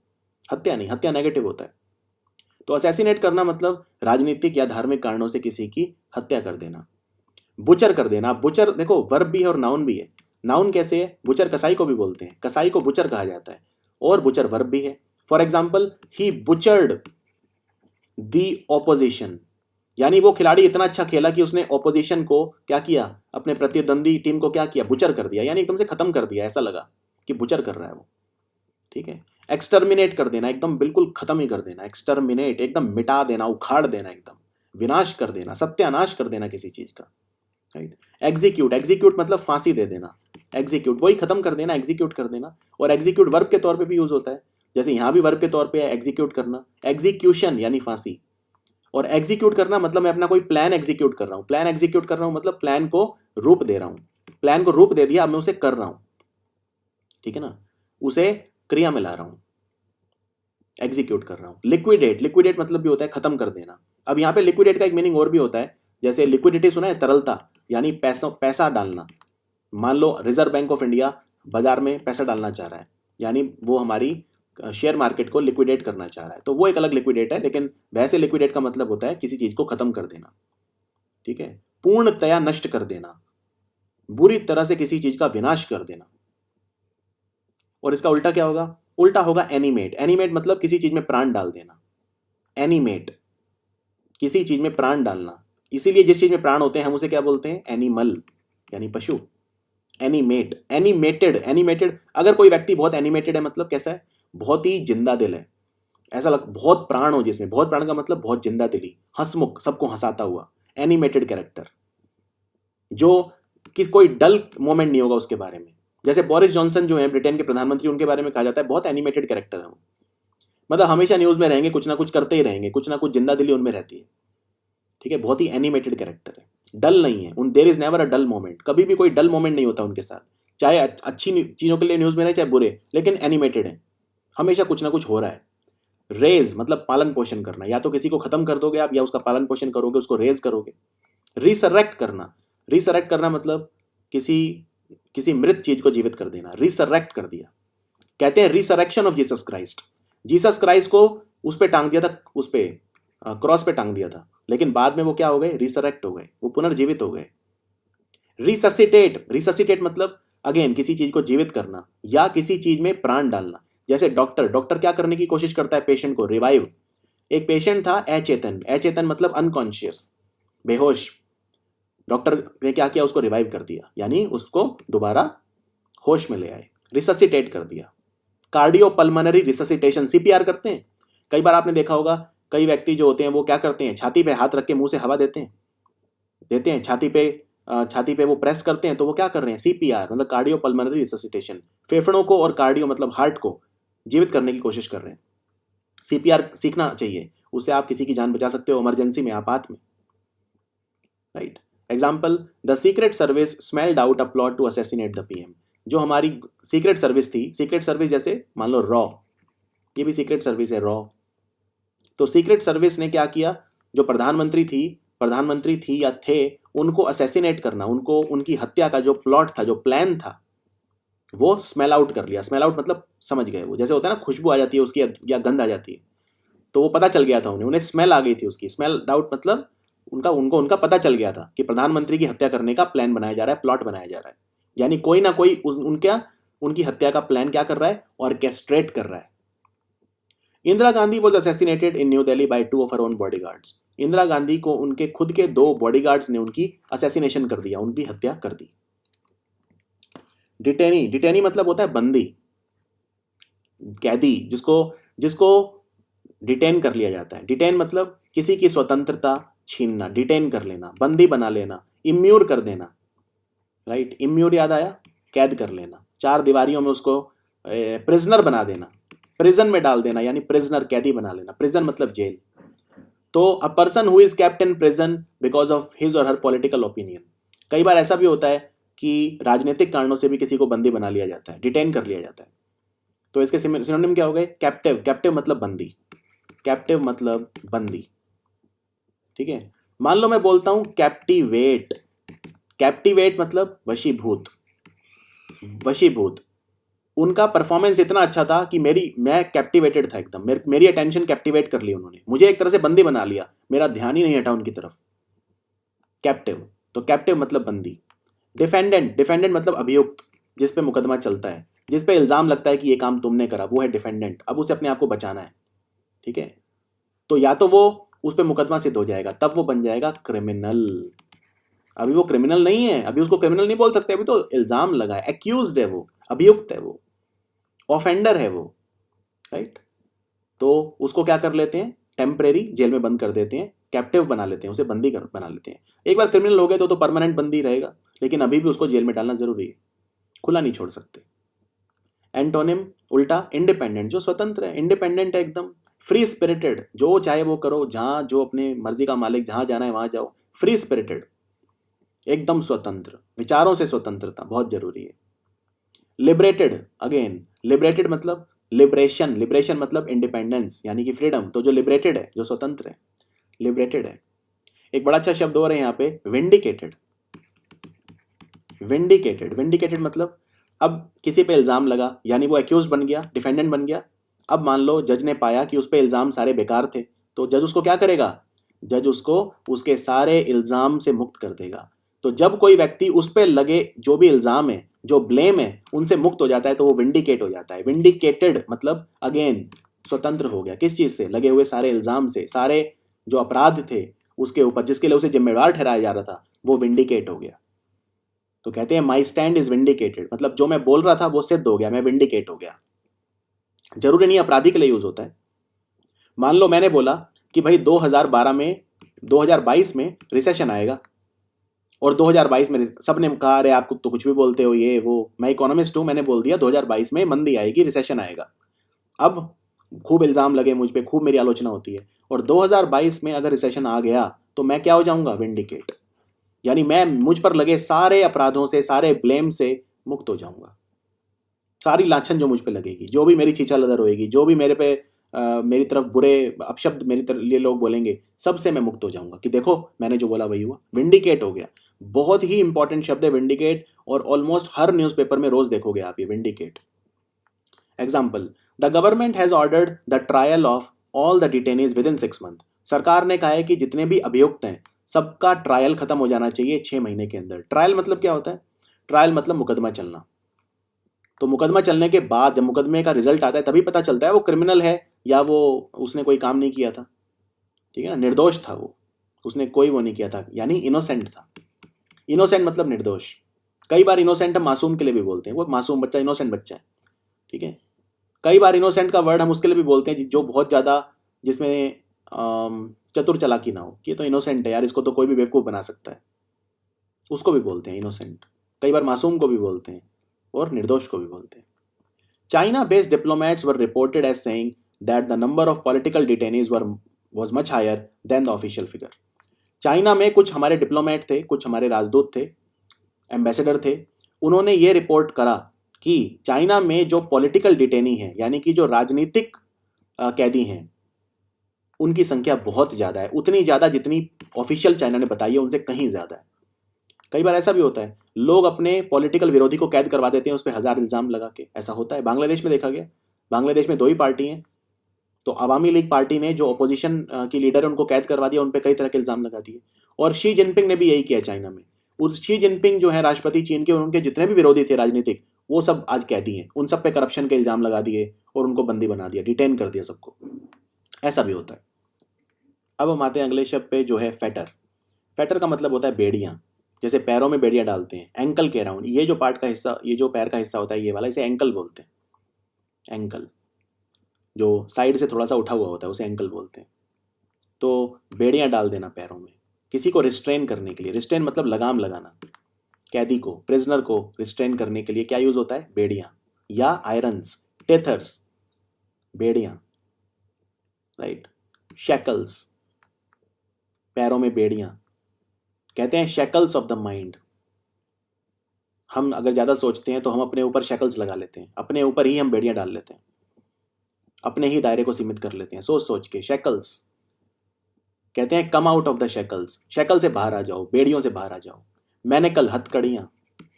[SPEAKER 1] हत्या नहीं, हत्या नेगेटिव होता है। तो असैसिनेट करना मतलब राजनीतिक या धार्मिक कारणों से किसी की हत्या कर देना। बुचर कर देना, बुचर देखो वर्ब भी है और नाउन भी है। नाउन कैसे है? बुचर कसाई को भी बोलते हैं, कसाई को बुचर कहा जाता है, और बुचर वर्ब भी है। For example, he butchered the opposition, यानी वो खिलाड़ी इतना अच्छा खेला कि उसने ऑपोजिशन को क्या किया, अपने प्रतिद्वंदी टीम को क्या किया, बुचर कर दिया, यानी एकदम से खत्म कर दिया, ऐसा लगा कि बुचर कर रहा है वो, ठीक है। एक्सटर्मिनेट कर देना, एकदम बिल्कुल खत्म ही कर देना, एक्सटर्मिनेट एकदम मिटा देना, उखाड़ देना, एकदम विनाश कर देना, सत्यानाश कर देना किसी चीज का, राइट। एग्जीक्यूट, एग्जीक्यूट मतलब फांसी दे देना, एग्जीक्यूट वही खत्म कर देना, एग्जीक्यूट कर देना। और एग्जीक्यूट वर्ब के तौर पे भी यूज होता है, जैसे यहां भी वर्ब के तौर पे है एग्जीक्यूट करना, एग्जीक्यूशन यानी फांसी। और एग्जीक्यूट करना मतलब मैं अपना कोई प्लान एग्जीक्यूट कर रहा हूं, प्लान एग्जीक्यूट कर रहा हूं मतलब प्लान को रूप दे रहा हूं, प्लान को रूप दे दिया, अब मैं उसे कर रहा हूं, ठीक है ना, उसे क्रिया में ला रहा हूं, एग्जीक्यूट कर रहा हूं। लिक्विडेट, लिक्विडेट मतलब भी होता है खत्म कर देना। अब यहां पे लिक्विडेट का एक मीनिंग और भी होता है, जैसे लिक्विडिटी सुना है, तरलता, यानी पैसा डालना। मान लो रिजर्व बैंक ऑफ इंडिया बाजार में पैसा डालना चाह रहा है, यानी वो हमारी शेयर मार्केट को लिक्विडेट करना चाह रहा है, तो वो एक अलग लिक्विडेट है, लेकिन वैसे लिक्विडेट का मतलब होता है किसी चीज को खत्म कर देना, ठीक है, पूर्णतया नष्ट कर देना, बुरी तरह से किसी चीज का विनाश कर देना। और इसका उल्टा क्या होगा? उल्टा होगा एनिमेट। एनिमेट मतलब किसी चीज में प्राण डाल देना, एनिमेट किसी चीज में प्राण डालना। इसीलिए जिस चीज में प्राण होते हैं हम उसे क्या बोलते हैं? एनिमल, यानी पशु। एनिमेट, एनिमेटेड, एनिमेटेड, अगर कोई व्यक्ति बहुत एनिमेटेड है मतलब कैसा है? बहुत ही जिंदा दिल है, ऐसा लग, बहुत प्राण हो जिसमें, बहुत प्राण का मतलब बहुत जिंदा दिली, हंसमुख, सबको हंसाता हुआ, एनिमेटेड कैरेक्टर, जो कि कोई डल मोमेंट नहीं होगा उसके बारे में, जैसे बोरिस जॉनसन जो है ब्रिटेन के प्रधानमंत्री, उनके बारे में कहा जाता है बहुत एनिमेटेड कैरेक्टर है वो, मतलब हमेशा न्यूज़ में रहेंगे, कुछ ना कुछ करते ही रहेंगे, कुछ ना कुछ जिंदा दिली उनमें रहती है, ठीक है, बहुत ही एनिमेटेड कैरेक्टर है, डल नहीं है, उन there is never a dull moment, कभी भी कोई डल मोमेंट नहीं होता उनके साथ, चाहे अच्छी चीज़ों के लिए न्यूज़ में रहे चाहे बुरे, लेकिन एनिमेटेड है, हमेशा कुछ ना कुछ हो रहा है। रेज मतलब पालन पोषण करना, या तो किसी को खत्म कर दोगे आप या उसका पालन पोषण करोगे, उसको रेज करोगे। रिसरेक्ट करना, रिसरेक्ट करना मतलब किसी किसी मृत चीज को जीवित कर देना, रिसरेक्ट कर दिया, कहते हैं resurrection of Jesus Christ. Jesus Christ को उस पे टांग दिया था, उस पे क्रॉस पे टांग दिया था, लेकिन बाद में वो क्या हो गए, रिसरेक्ट हो गए, वो पुनर्जीवित हो गए। रिससिटेट, रिससिटेट मतलब अगेन किसी चीज को जीवित करना या किसी चीज में प्राण डालना। जैसे डॉक्टर, डॉक्टर क्या करने की कोशिश करता है, पेशेंट को रिवाइव। एक पेशेंट था अचेतन, अचेतन मतलब अनकॉन्शियस, बेहोश, डॉक्टर ने क्या किया, उसको रिवाइव कर दिया, यानी उसको दोबारा होश में ले आए, रिससिटेट कर दिया। कार्डियोपल्मोनरी रिससिटेशन, सीपीआर करते हैं, कई बार आपने देखा होगा, कई व्यक्ति जो होते हैं वो क्या करते हैं, छाती पे हाथ रख के मुंह से हवा देते हैं छाती पे वो प्रेस करते हैं, तो वो क्या कर रहे हैं, सीपीआर मतलब कार्डियोपल्मोनरी रिससिटेशन, फेफड़ों को और कार्डियो मतलब हार्ट को जीवित करने की कोशिश कर रहे हैं। सीपीआर सीखना चाहिए, उससे आप किसी की जान बचा सकते हो इमरजेंसी में, आपात में, right. Example, the secret service smelled out a plot to assassinate the PM. जो हमारी सीक्रेट सर्विस थी, सीक्रेट सर्विस जैसे मान लो रॉ, ये भी सीक्रेट सर्विस है रॉ। तो सीक्रेट सर्विस ने क्या किया, जो प्रधानमंत्री थी या थे, उनको असैसिनेट करना, उनको उनकी हत्या का जो प्लॉट था, जो प्लान था, वो स्मेल आउट कर लिया। स्मेल आउट मतलब समझ गए वो, जैसे होता है ना खुशबू आ जाती है उसकी या गंध आ जाती है, तो वो पता चल गया था उन्हें स्मेल आ गई थी उसकी। स्मेल आउट मतलब उनका पता चल गया था कि प्रधानमंत्री की हत्या करने का प्लान बनाया जा रहा है, प्लॉट बनाया जा रहा है, यानी कोई ना कोई उनकी हत्या का प्लान क्या कर रहा है, ऑर्केस्ट्रेट कर रहा है। Indira Gandhi was assassinated in New Delhi by 2 of her own bodyguards. Indira Gandhi को उनके खुद के 2 बॉडीगार्ड्स ने उनकी असैसिनेशन कर दिया, उनकी हत्या कर दी। डिटेनी, डिटेनी मतलब होता है बंदी, कैदी, जिसको डिटेन कर लिया जाता है। डिटेन मतलब किसी की स्वतंत्रता छीनना, डिटेन कर लेना, बंदी बना लेना, इम्यूर कर देना, राइट। इम्यूर याद आया, कैद कर लेना, 4 दीवारियों में उसको प्रिजनर बना देना, प्रिजन में डाल देना, यानी प्रिजनर, कैदी बना लेना। प्रिजन मतलब जेल। तो a person who is kept in prison because of his और हर पॉलिटिकल ओपिनियन। कई बार ऐसा भी होता है कि राजनीतिक कारणों से भी किसी को बंदी बना लिया जाता है, डिटेन कर लिया जाता है, तो इसके सिनोनिम क्या हो गए, कैप्टिव। कैप्टिव मतलब बंदी, कैप्टिव मतलब बंदी, ठीक है। मान लो मैं बोलता हूं कैप्टिवेट, कैप्टिवेट मतलब वशीभूत, वशीभूत। उनका परफॉर्मेंस इतना अच्छा था कि मैं कैप्टिवेटेड था एकदम, मेरी अटेंशन कैप्टिवेट कर ली उन्होंने, मुझे एक तरह से बंदी बना लिया, मेरा ध्यान ही नहीं हटा उनकी तरफ। कैप्टिव, तो कैप्टिव मतलब बंदी। डिफेंडेंट, डिफेंडेंट मतलब अभियुक्त, जिस पे मुकदमा चलता है, जिस पे इल्जाम लगता है कि ये काम तुमने करा, वो है डिफेंडेंट। अब उसे अपने आप को बचाना है, ठीक है, तो या तो वो उस पे मुकदमा सिद्ध हो जाएगा, तब वो बन जाएगा क्रिमिनल। अभी वो क्रिमिनल नहीं है, अभी उसको क्रिमिनल नहीं बोल सकते, अभी तो इल्जाम लगा है, एक्यूज्ड है वो, अभियुक्त है वो, ऑफेंडर है वो, राइट। तो उसको क्या कर लेते हैं, टेम्परेरी जेल में बंद कर देते हैं, कैप्टिव बना लेते हैं, उसे बंदी बना लेते हैं। एक बार क्रिमिनल हो गए तो परमानेंट बंदी रहेगा, लेकिन अभी भी उसको जेल में डालना जरूरी है, खुला नहीं छोड़ सकते। एंटोनिम उल्टा, इंडिपेंडेंट, जो स्वतंत्र है, इंडिपेंडेंट है एकदम, फ्री स्पिरिटेड, जो चाहे वो करो, जहां जो अपने मर्जी का मालिक, जहां जाना है वहां जाओ, फ्री स्पिरिटेड, एकदम स्वतंत्र, विचारों से स्वतंत्रता बहुत जरूरी है। लिबरेटेड, अगेन लिबरेटेड मतलब लिबरेशन, लिबरेशन मतलब इंडिपेंडेंस यानी कि फ्रीडम, तो जो लिबरेटेड है, जो स्वतंत्र है, लिबरेटेड है। एक बड़ा अच्छा शब्द और है यहाँ पे, विंडिकेटेड। विंडिकेटेड, विंडिकेटेड मतलब अब किसी पे इल्जाम लगा, यानी वो एक्यूज बन गया, डिफेंडेंट बन गया। अब मान लो जज ने पाया कि उस पे इल्जाम सारे बेकार थे, तो जज उसको क्या करेगा, जज उसको उसके सारे इल्जाम से मुक्त कर देगा। तो जब कोई व्यक्ति उस पे लगे जो भी इल्जाम है, जो ब्लेम है, उनसे मुक्त हो जाता है, तो वो विंडिकेट हो जाता है। विंडिकेटेड मतलब अगेन स्वतंत्र हो गया, किस चीज से, लगे हुए सारे इल्जाम से, सारे जो अपराध थे उसके ऊपर, जिसके लिए उसे जिम्मेवार ठहराया जा रहा था, वो विंडिकेट हो गया। तो कहते हैं माई स्टैंड इज विंडिकेटेड, मतलब जो मैं बोल रहा था वो सिद्ध हो गया, मैं विंडिकेट हो गया। जरूरी नहीं अपराधी के लिए यूज होता है। मान लो मैंने बोला कि भाई 2022 में रिसेशन आएगा, और 2022 में सबने कहा अरे आप तो कुछ भी बोलते हो ये वो, मैं इकोनॉमिस्ट हूँ, मैंने बोल दिया 2022 में मंदी आएगी, रिसेशन आएगा। अब खूब इल्ज़ाम लगे मुझ पे, खूब मेरी आलोचना होती है, और 2022 में अगर रिसेशन आ गया तो मैं क्या हो जाऊंगा? विंडिकेट, यानी मैं मुझ पर लगे सारे अपराधों से, सारे ब्लेम से मुक्त हो जाऊंगा। सारी लाछन जो मुझ पे लगेगी, जो भी मेरी चीचा लदर होएगी, जो भी मेरे पे मेरी तरफ बुरे अपशब्द मेरी तरफ लिए लोग बोलेंगे, सबसे मैं मुक्त हो जाऊंगा कि देखो मैंने जो बोला वही हुआ, विंडिकेट हो गया। बहुत ही इंपॉर्टेंट शब्द है विंडिकेट, और ऑलमोस्ट हर न्यूज़पेपर में रोज देखोगे आप ये vindicate. Example, the government has ordered the trial of all the detainees with in 6 month. सरकार ने कहा है कि जितने भी अभियुक्त हैं सबका ट्रायल खत्म हो जाना चाहिए 6 महीने के अंदर। ट्रायल मतलब क्या होता है? ट्रायल मतलब मुकदमा चलना। तो मुकदमा चलने के बाद जब मुकदमे का रिजल्ट आता है तभी पता चलता है वो क्रिमिनल है या वो उसने कोई काम नहीं किया था। ठीक है ना, निर्दोष था वो, उसने कोई वो नहीं किया था, यानी इनोसेंट था। इनोसेंट मतलब निर्दोष। कई बार इनोसेंट हम मासूम के लिए भी बोलते हैं, वो मासूम बच्चा, इनोसेंट बच्चा है। ठीक है, कई बार इनोसेंट का वर्ड हम उसके लिए भी बोलते हैं जो बहुत ज़्यादा, जिसमें चतुर चालाकी ना हो, कि ये तो इनोसेंट है यार, इसको तो कोई भी बेवकूफ़ बना सकता है, उसको भी बोलते हैं इनोसेंट। कई बार मासूम को भी बोलते हैं और निर्दोष को भी बोलते हैं। China based diplomats were reported as saying that the number of political detainees was much higher than the official figure. China में कुछ हमारे डिप्लोमेट थे, कुछ हमारे राजदूत थे, एम्बेसडर थे, उन्होंने ये रिपोर्ट करा कि चाइना में जो पॉलिटिकल डिटेनी है, यानी कि जो राजनीतिक कैदी हैं, उनकी संख्या बहुत ज़्यादा है, उतनी ज़्यादा जितनी ऑफिशियल चाइना ने बताई है उनसे कहीं ज़्यादा है। कई बार ऐसा भी होता है, लोग अपने पॉलिटिकल विरोधी को कैद करवा देते हैं उस पर 1000 इल्ज़ाम लगा के, ऐसा होता है। बांग्लादेश में देखा गया, बांग्लादेश में 2 ही पार्टी हैं, तो अवामी लीग पार्टी ने जो अपोजिशन की लीडर है उनको कैद करवा दिया, उन पर कई तरह के इल्ज़ाम लगा दिए, और शी जिनपिंग ने भी यही किया चाइना में। उस शी जिनपिंग जो है राष्ट्रपति चीन के, उनके जितने भी विरोधी थे राजनीतिक, वो सब आज कैदी हैं, उन सब पे करप्शन के इल्ज़ाम लगा दिए और उनको बंदी बना दिया, डिटेन कर दिया सबको। ऐसा भी होता है। अब हम आते हैं अगले शब्द पे जो है फेटर। फेटर का मतलब होता है बेड़ियाँ, जैसे पैरों में बेड़ियाँ डालते हैं, एंकल के अराउंड, ये जो पार्ट का हिस्सा, ये जो पैर का हिस्सा होता है ये वाला, इसे एंकल बोलते हैं। एंकल जो साइड से थोड़ा सा उठा हुआ होता है उसे एंकल बोलते हैं। तो बेड़ियाँ डाल देना पैरों में, किसी को रिस्ट्रेन करने के लिए। रिस्ट्रेन मतलब लगाम लगाना। कैदी को, प्रिजनर को रिस्ट्रेन करने के लिए क्या यूज होता है? बेड़ियाँ या आयरन्स, टेथर्स, बेड़ियाँ, राइट। शैकल्स, पैरों में बेड़ियाँ, कहते हैं शैकल्स ऑफ द माइंड। हम अगर ज़्यादा सोचते हैं तो हम अपने ऊपर शैकल्स लगा लेते हैं, अपने ऊपर ही हम बेड़ियाँ डाल लेते हैं, अपने ही दायरे को सीमित कर लेते हैं सोच सोच के। शैकल्स कहते हैं come out of the shackles, shackle से बाहर आ जाओ, बेड़ियों से बाहर आ जाओ। मैनेकल, हथकड़ियाँ,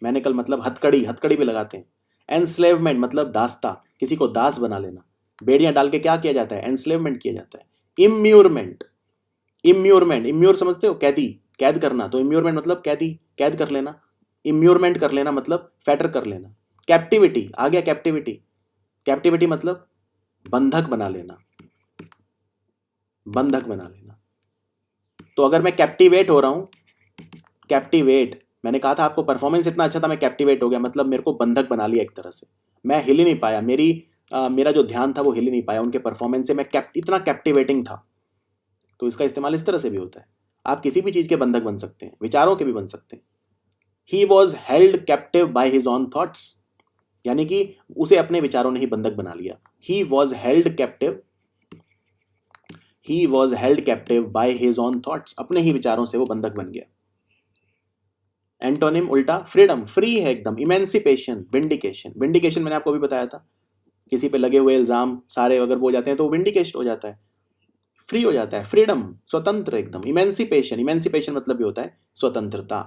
[SPEAKER 1] मैनेकल मतलब हथकड़ी, हथकड़ी भी लगाते हैं। एनस्लेवमेंट मतलब दास्ता, किसी को दास बना लेना। बेड़ियाँ डाल के क्या किया जाता है? एनस्लेवमेंट किया जाता है। इम्यूरमेंट, इम्यूरमेंट, इम्यूर समझते हो? कैदी, कैद करना, तो इम्यूरमेंट मतलब कैदी, कैद कर लेना। इम्यूरमेंट कर लेना मतलब फैटर कर लेना। कैप्टिविटी आ गया, कैप्टिविटी, कैप्टिविटी मतलब बंधक बना लेना, बंधक बना लेना। तो अगर मैं कैप्टिवेट हो रहा हूं, कैप्टिवेट, मैंने कहा था आपको परफॉर्मेंस इतना अच्छा था मैं कैप्टिवेट हो गया, मतलब मेरे को बंधक बना लिया एक तरह से, मैं हिल ही नहीं पाया, मेरा जो ध्यान था वो हिल ही नहीं पाया उनके परफॉर्मेंस से, मैं इतना कैप्टिवेटिंग था। तो इसका इस्तेमाल इस तरह से भी होता है। आप किसी भी चीज के बंधक बन सकते हैं, विचारों के भी बन सकते हैं। He was held captive by his on thoughts, यानी कि उसे अपने विचारों ने ही बंधक बना लिया। He was held captive, he was held captive by his on thoughts, अपने ही विचारों से वो बंधक बन गया। एंटोनिम उल्टा, फ्रीडम, फ्री है एकदम। इमेंसिपेशन, विंडिकेशन, विंडिकेशन मैंने आपको भी बताया था, किसी पे लगे हुए इल्जाम सारे अगर वो जाते हैं तो विंडिकेशन हो जाता है, फ्री हो जाता है। फ्रीडम, स्वतंत्र एकदम। इमेंसिपेशन, इमेंसिपेशन मतलब भी होता है स्वतंत्रता।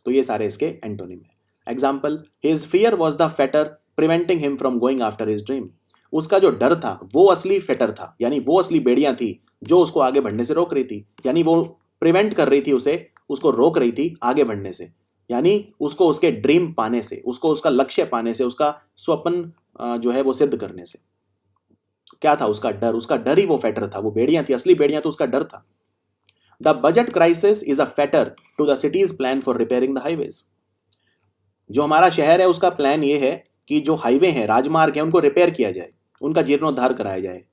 [SPEAKER 1] तो ये सारे इसके एंटोनिम है। Example, his fear was the Fetter preventing him from going after his dream. उसका जो डर था वो असली फेटर था, यानी वो असली बेड़ियां थी जो उसको आगे बढ़ने से रोक रही थी, यानी वो प्रिवेंट कर रही थी उसे, उसको रोक रही थी आगे बढ़ने से, यानी उसको उसके ड्रीम पाने से, उसको उसका लक्ष्य पाने से, उसका स्वप्न जो है वो सिद्ध करने से। क्या था? उसका डर, उसका डर ही वो फेटर था, वो बेड़ियां थी, असली बेड़ियां तो उसका डर था। The budget crisis is a fetter to the city's plan for repairing the highways. जो हमारा शहर है उसका प्लान ये है कि जो हाईवे हैं, राजमार्ग हैं, उनको रिपेयर किया जाए, उनका जीर्णोद्धार कराया जाए,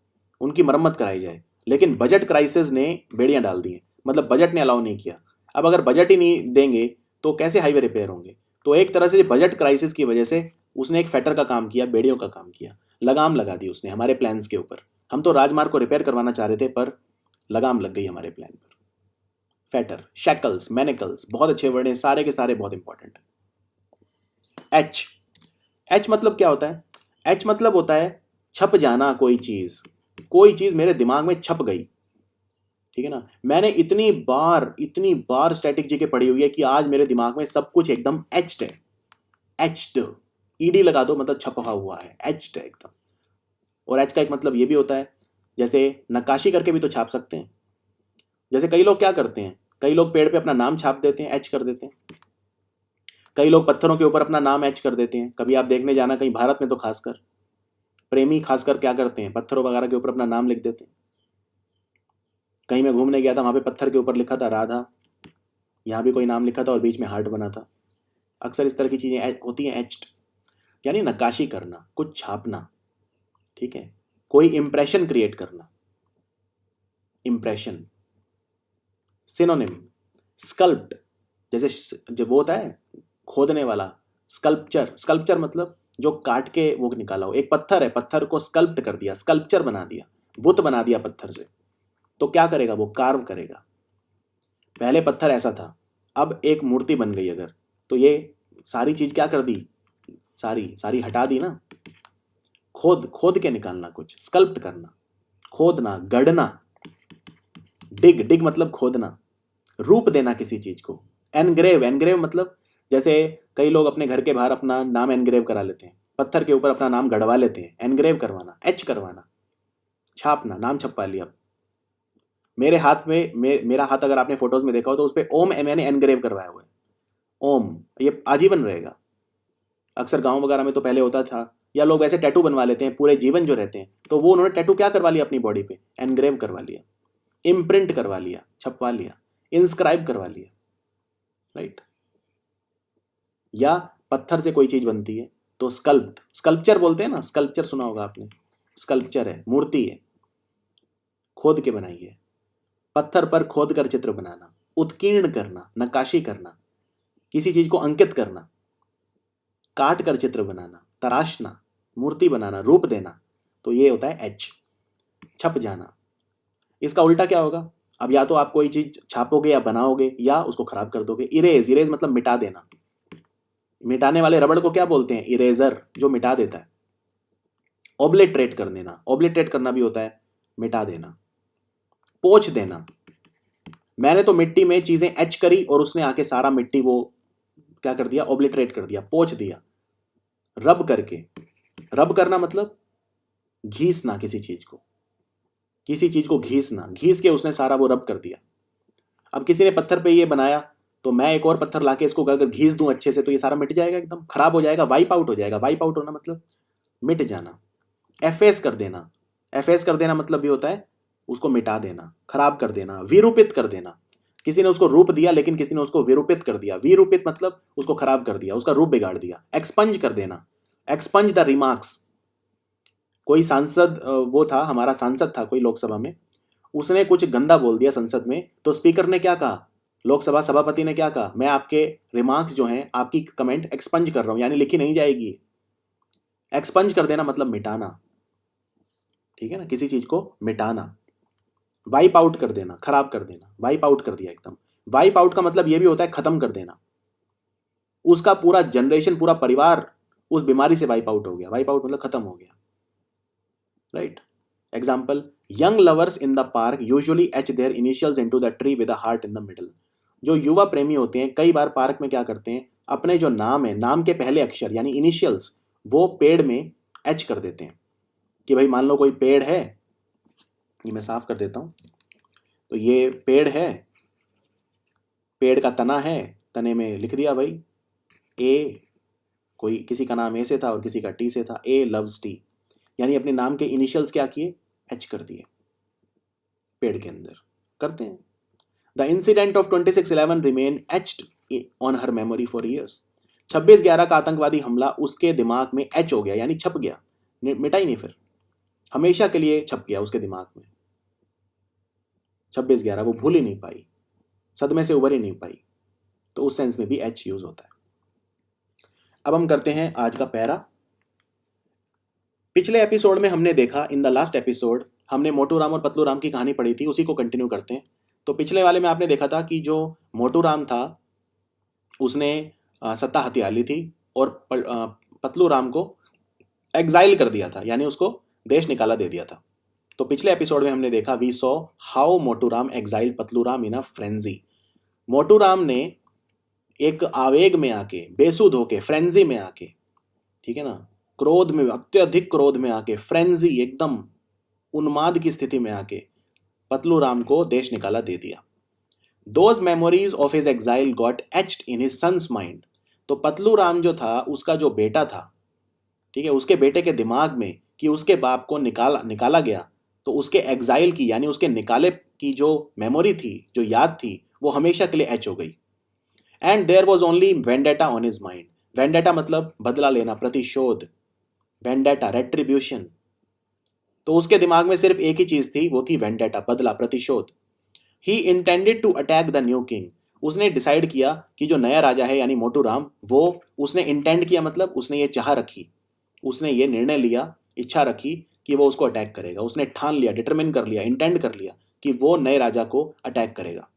[SPEAKER 1] उनकी मरम्मत कराई जाए। लेकिन बजट क्राइसिस ने बेड़ियां डाल दी हैं, मतलब बजट ने अलाउ नहीं किया। अब अगर बजट ही नहीं देंगे तो कैसे हाईवे रिपेयर होंगे? तो एक तरह से बजट क्राइसिस की वजह से उसने एक फेटर का काम किया, बेड़ियों का काम किया, लगाम लगा दी उसने हमारे प्लान्स के ऊपर। हम तो राजमार्ग को रिपेयर करवाना चाह रहे थे पर लगाम लग गई हमारे प्लान पर। फेटर, शैकल्स, मैनिकल्स, बहुत अच्छे वर्ड हैं, सारे के सारे बहुत इंपॉर्टेंट है। एच, एच मतलब क्या होता है? एच मतलब होता है छप जाना। कोई चीज मेरे दिमाग में छप गई, ठीक है ना। मैंने इतनी बार स्टैटिक जीके पढ़ी हुई है कि आज मेरे दिमाग में सब कुछ एकदम एच्ड है। एच्ड, ईडी लगा दो मतलब छपा हुआ है, एच्ड है एकदम। और एच का एक मतलब ये भी होता है, जैसे नक्काशी करके भी तो छाप सकते हैं। जैसे कई लोग क्या करते हैं, कई लोग पेड़ पे अपना नाम छाप देते हैं, एच कर देते हैं। कई लोग पत्थरों के ऊपर अपना नाम एच कर देते हैं। कभी आप देखने जाना कहीं भारत में तो खासकर प्रेमी खासकर क्या करते हैं, पत्थरों वगैरह के ऊपर अपना नाम लिख देते हैं। कहीं मैं घूमने गया था, वहां पे पत्थर के ऊपर लिखा था राधा, यहाँ भी कोई नाम लिखा था और बीच में हार्ट बना था। अक्सर इस तरह की चीजें होती हैं, एच्ड, यानी नक्काशी करना, कुछ छापना, ठीक है, कोई इंप्रेशन क्रिएट करना। इंप्रेशन। सिनोनिम, स्कल्प्ड, जैसे जो वो होता है खोदने वाला, स्कल्पचर। स्कल्पचर मतलब जो काट के वो निकाला हो। एक पत्थर है, पत्थर को स्कल्प्ट कर दिया, स्कल्पचर बना दिया, बुत बना दिया पत्थर से, तो क्या करेगा वो? कार्व करेगा। पहले पत्थर ऐसा था, अब एक मूर्ति बन गई अगर, तो ये सारी चीज क्या कर दी? सारी हटा दी ना। खोद के निकालना कुछ, स्कल्प्ट करना, खोदना, गढ़ना। डिग मतलब खोदना, रूप देना किसी चीज को। एनग्रेव मतलब जैसे कई लोग अपने घर के बाहर अपना नाम एनग्रेव करा लेते हैं, पत्थर के ऊपर अपना नाम गढ़वा लेते हैं। एनग्रेव करवाना, एच करवाना, छापना, नाम छपवा लिया। मेरे हाथ में मेरा हाथ अगर आपने फोटोज में देखा हो तो उस पर ओम मैंने एनग्रेव करवाया हुआ है। ओम, ये आजीवन रहेगा। अक्सर गांव वगैरह में तो पहले होता था, या लोग ऐसे टैटू बनवा लेते हैं पूरे जीवन जो रहते हैं, तो वो उन्होंने टैटू क्या करवा लिया अपनी बॉडी पे? एनग्रेव करवा लिया, इम्प्रिंट करवा लिया, छपवा लिया, इंस्क्राइब करवा लिया, राइट। या पत्थर से कोई चीज बनती है तो स्कल्पचर बोलते हैं ना, स्कल्पचर सुना होगा आपने। स्कल्पचर है, मूर्ति है, खोद के बनाई है। पत्थर पर खोद कर चित्र बनाना, उत्कीर्ण करना, नक्काशी करना, किसी चीज को अंकित करना, काट कर चित्र बनाना, तराशना, मूर्ति बनाना, रूप देना, तो ये होता है एच, छप जाना। इसका उल्टा क्या होगा? अब या तो आप कोई चीज छापोगे या बनाओगे या उसको खराब कर दोगे। इरेज मतलब मिटा देना। मिटाने वाले रबड़ को क्या बोलते हैं? इरेजर, जो मिटा देता है। ओब्लिटरेट कर देना, ओब्लिटरेट करना भी होता है मिटा देना। पोंछ देना, मैंने तो मिट्टी में चीजें एच करी और उसने आके सारा मिट्टी वो क्या कर दिया? ओब्लिटरेट कर दिया, पोंछ दिया। रब करके, रब करना मतलब घीसना किसी चीज को घीसना, घीस के उसने सारा वो रब कर दिया। अब किसी ने पत्थर पे ये बनाया तो मैं एक और पत्थर लाके इसको अगर घीस दूं अच्छे से तो ये सारा मिट जाएगा, एकदम खराब हो जाएगा, वाइप आउट हो जाएगा। वाइप आउट होना मतलब मिट जाना। एफेस कर देना, एफेस कर देना मतलब ये होता है उसको मिटा देना, खराब कर देना, विरूपित कर देना। किसी ने उसको रूप दिया लेकिन किसी ने उसको विरूपित कर दिया। विरूपित मतलब उसको खराब कर दिया, उसका रूप बिगाड़ दिया। एक्सपंज कर देना, एक्सपंज द रिमार्क्स। कोई सांसद, वो था हमारा सांसद था कोई लोकसभा में, उसने कुछ गंदा बोल दिया संसद में, तो स्पीकर ने क्या कहा? लोकसभा सभापति ने क्या कहा? मैं आपके रिमार्क्स जो हैं, आपकी कमेंट एक्सपंज कर रहा हूं, यानी लिखी नहीं जाएगी। एक्सपंज कर देना मतलब मिटाना, ठीक है ना, किसी चीज को मिटाना। वाइप आउट कर देना, खराब कर देना, वाइप आउट कर दिया एकदम। वाइप आउट का मतलब यह भी होता है खत्म कर देना। उसका पूरा जनरेशन, पूरा परिवार उस बीमारी से वाइप आउट हो गया। वाइप आउट मतलब खत्म हो गया, right. Example, young lovers in the park usually etch their initials into the tree with a heart in the middle. जो युवा प्रेमी होते हैं कई बार पार्क में क्या करते हैं, अपने जो नाम है, नाम के पहले अक्षर यानी इनिशियल्स, वो पेड़ में एच कर देते हैं। कि भाई मान लो कोई पेड़ है, ये मैं साफ कर देता हूं, तो ये पेड़ है, पेड़ का तना है, तने में लिख दिया भाई ए, कोई किसी का नाम ए से था और किसी का टी से था, ए लव्स टी, यानी अपने नाम के इनिशियल्स क्या किए? एच कर दिए पेड़ के अंदर। करते हैं। The incident of 26/11 remain etched on her memory for years. 26/11 का आतंकवादी हमला उसके दिमाग में एच हो गया, यानी छप गया, मिटा ही नहीं, फिर हमेशा के लिए छप गया उसके दिमाग में। 26/11 वो भूल ही नहीं पाई। सदमे से उबर ही नहीं पाई, तो उस सेंस में भी एच यूज होता है। अब हम करते हैं आज का पैरा। पिछले एपिसोड में हमने देखा, इन द लास्ट एपिसोड हमने मोटू राम और पतलू राम की कहानी पढ़ी थी, उसी को कंटिन्यू करते हैं। तो पिछले वाले में आपने देखा था कि जो मोटू राम था उसने सत्ता हथियार ली थी और पतलू राम को एग्जाइल कर दिया था, यानी उसको देश निकाला दे दिया था। तो पिछले एपिसोड में हमने देखा we saw how Motu Ram exile Patlu Ram in a frenzy. Motu Ram ने एक आवेग में आके, बेसुध होके, फ्रेंजी में आके, ठीक है ना, क्रोध में, अत्यधिक क्रोध में आके, फ्रेंजी, एकदम उन्माद की स्थिति में आके पतलू राम को देश निकाला दे दिया। Those memories of his exile got etched in his son's mind. तो पतलू राम जो था, उसका जो बेटा था, ठीक है, उसके बेटे के दिमाग में कि उसके बाप को निकाला गया, तो उसके एग्जाइल की, यानी उसके निकाले की जो मेमोरी थी, जो याद थी, वो हमेशा के लिए एच हो गई। And there was only vendetta on his mind. Vendetta मतलब बदला लेना, प्रतिशोध, वेंडेटा, रेट्रीब्यूशन। तो उसके दिमाग में सिर्फ एक ही चीज थी, वो थी वेंडेटा, बदला, प्रतिशोध। He intended to attack the new king. उसने डिसाइड किया कि जो नया राजा है यानी मोटू राम, वो उसने इंटेंड किया, मतलब उसने ये चाह रखी, उसने ये निर्णय लिया, इच्छा रखी कि वो उसको अटैक करेगा। उसने ठान लिया, डिटरमिन कर लिया, इंटेंड कर लिया कि वो नए राजा को अटैक करेगा,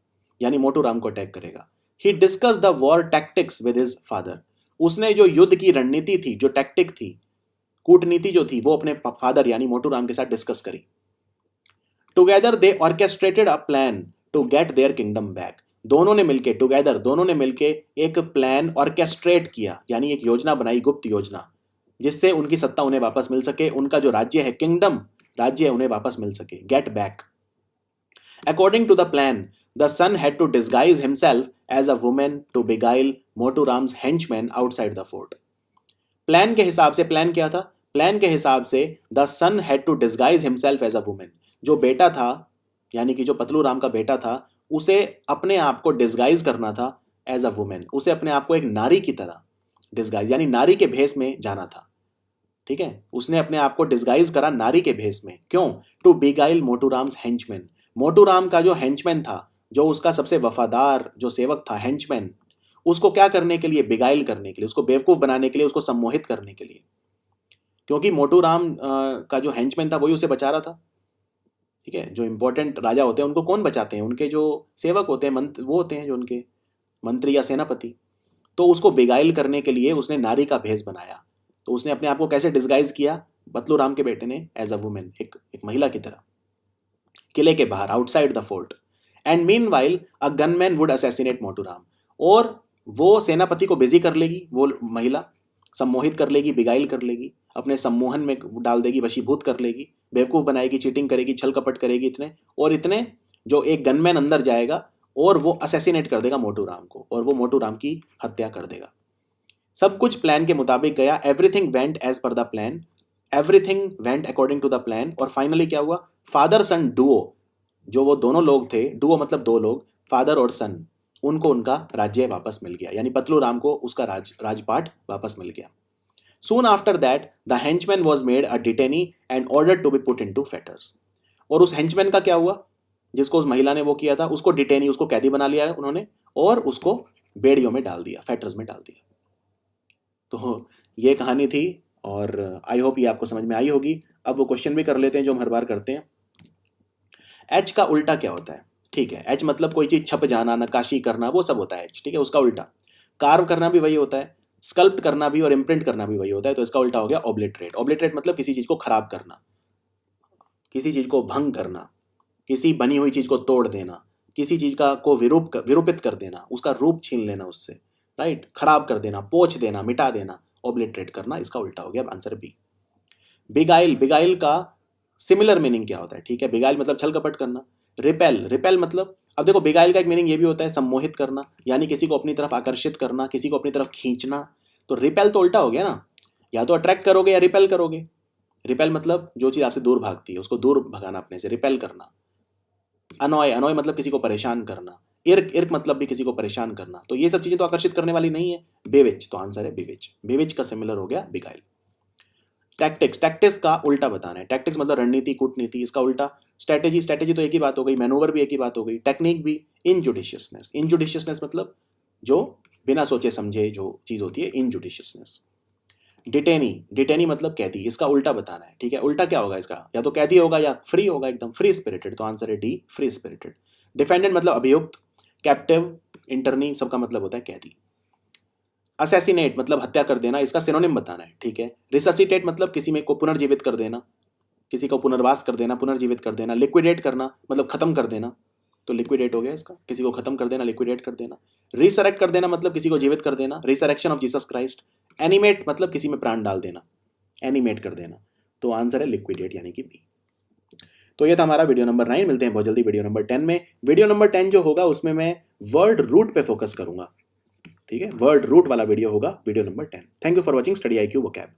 [SPEAKER 1] यानी मोटू राम को अटैक करेगा। He discussed the war tactics with his father. उसने जो युद्ध की रणनीति थी, जो टैक्टिक थी, कूटनीति जो थी, वो अपने फादर यानी मोटू राम के साथ डिस्कस करी। Together they orchestrated a plan to get their kingdom back. दोनों ने मिलके एक प्लान ऑर्केस्ट्रेट किया, यानी एक योजना बनाई, गुप्त योजना, जिससे उनकी सत्ता उन्हें वापस मिल सके, उनका जो राज्य है, किंगडम, राज्य उन्हें वापस मिल सके, get back. According to the plan, the son had to disguise himself as a women to beguile Motu Ram's henchman outside the fort. Plan के हिसाब से, प्लान क्या था? प्लान के हिसाब से the son had to disguise himself as a women. जो बेटा था, यानी कि जो पतलू राम का बेटा था, उसे अपने आप को डिस्गाइज करना था एज अ वुमेन। उसे अपने आप को एक नारी की तरह डिस्गाइज, यानी नारी के भेष में जाना था, ठीक है। उसने अपने आप को डिस्गाइज करा नारी के भेष में। क्यों? To beguile Motu Ram's henchman. Motu Ram का जो हेंचमैन था, जो उसका सबसे वफादार जो सेवक था, हेंचमैन, उसको क्या करने के लिए? बिगाइल करने के लिए, उसको बेवकूफ बनाने के लिए, उसको सम्मोहित करने के लिए। क्योंकि मोटू राम का जो हेंचमैन था वही उसे बचा रहा था, ठीक है। जो इंपॉर्टेंट राजा होते हैं उनको कौन बचाते हैं? उनके जो सेवक होते हैं, मंत्र, वो होते हैं जो उनके मंत्री या सेनापति। तो उसको बिगाइल करने के लिए उसने नारी का भेष बनाया। तो उसने अपने आप को कैसे डिस्गाइज किया? पतलू राम के बेटे ने एज अ वुमेन, एक महिला की तरह, किले के बाहर, outside the fort. And meanwhile a gunman would assassinate Motu Ram. और वो सेनापति को बिजी कर लेगी, वो महिला सम्मोहित कर लेगी, बिगाइल कर लेगी, अपने सम्मोहन में डाल देगी, वशीभूत कर लेगी, बेवकूफ बनाएगी, चीटिंग करेगी, छल कपट करेगी, इतने जो एक गनमैन अंदर जाएगा और वो असैसिनेट कर देगा मोटू राम को, और वो मोटू राम की हत्या कर देगा। सब कुछ प्लान के मुताबिक गया। Everything went as per the plan, everything went according to the plan. और फाइनली क्या हुआ? फादर सन डुओ, जो वो दोनों लोग थे, डुओ मतलब दो लोग, फादर और सन, उनको उनका राज्य वापस मिल गया, यानी पतलू राम को उसका राजपाट वापस मिल गया। Soon after that, the henchman was made a detainee and ordered to be put into fetters. और उस henchman का क्या हुआ, जिसको उस महिला ने वो किया था, उसको डिटेनी, उसको कैदी बना लिया उन्होंने, और उसको बेड़ियों में डाल दिया, फेटर्स में डाल दिया। तो ये कहानी थी, और आई होप ये आपको समझ में आई होगी। अब वो क्वेश्चन भी कर लेते हैं जो हम हर बार करते हैं। एच का उल्टा क्या होता है? ठीक है, एच मतलब कोई चीज छप जाना, नक्काशी करना, वो सब होता है एच, ठीक है। उसका उल्टा कार्व करना भी वही होता है, स्कल्प्ट करना भी और इम्प्रिंट करना भी वही होता है। तो इसका उल्टा हो गया ऑब्लिटरेट। ऑब्लिटरेट मतलब किसी चीज को खराब करना, किसी चीज को भंग करना, किसी बनी हुई चीज को तोड़ देना, किसी चीज का को विरूपित कर देना, उसका रूप छीन लेना उससे, राइट, खराब कर देना, पोंछ देना, मिटा देना, ऑब्लिटरेट करना, इसका उल्टा हो गया आंसर बी। बिगाइल, बिगाइल का सिमिलर मीनिंग क्या होता है? ठीक है, बिगाइल मतलब छल कपट करना। रिपेल, रिपेल मतलब, अब देखो बिगाइल का एक मीनिंग ये भी होता है सम्मोहित करना, यानी किसी को अपनी तरफ आकर्षित करना, किसी को अपनी तरफ खींचना। तो रिपेल तो उल्टा हो गया ना, या तो अट्रैक्ट करोगे या रिपेल करोगे। रिपेल मतलब जो चीज आपसे दूर भागती है उसको दूर भगाना अपने से, रिपेल करना। अनॉय, अनॉय मतलब किसी को परेशान करना। इर्क, इर्क मतलब भी किसी को परेशान करना। तो ये सब चीजें तो आकर्षित करने वाली नहीं है। बेविच, तो आंसर है बेविच। बेविच का सिमिलर हो गया बिगाइल। टैक्टिक्स, टैक्टिक्स का उल्टा बताना है। टैक्टिक्स मतलब रणनीति, कूटनीति, इसका उल्टा स्ट्रैटेजी, स्ट्रैटेजी तो एक ही बात हो गई, मैनूवर भी एक ही बात हो गई, टेक्निक भी। इनजुडिशियसनेस, इनजुडिशियसनेस मतलब जो बिना सोचे समझे जो चीज होती है, इनजुडिशियसनेस। डिटेनी, डिटेनी मतलब कैदी, इसका उल्टा बताना है, ठीक है। उल्टा क्या होगा इसका, या तो कैदी होगा या फ्री होगा, एकदम फ्री स्पिरिटेड, तो आंसर है डी, फ्री स्पिरिटेड। डिफेंडेंट मतलब अभियुक्त, कैप्टिव, इंटरनी, सबका मतलब होता है कैदी। असैसिनेट मतलब हत्या कर देना, इसका सिनोनिम बताना है, ठीक है। रिससिटेट मतलब किसी में को पुनर्जीवित कर देना, किसी को पुनर्वास कर देना, पुनर्जीवित कर देना। लिक्विडेट करना मतलब खत्म कर देना, तो लिक्विडेट हो गया इसका, किसी को खत्म कर देना, लिक्विडेट कर देना। रिसरेक्ट कर देना मतलब किसी को जीवित कर देना, resurrection of Jesus Christ. Animate मतलब किसी में प्राण डाल देना, एनिमेट कर देना, तो आंसर है लिक्विडेट यानी कि बी। तो ये था हमारा वीडियो नंबर 9। मिलते हैं बहुत जल्दी वीडियो नंबर 10 में। वीडियो नंबर 10 जो होगा उसमें मैं वर्ड रूट पे फोकस करूंगा, ठीक है। वर्ड रूट वाला वीडियो होगा video number 10। Thank you for watching study IQ vocab.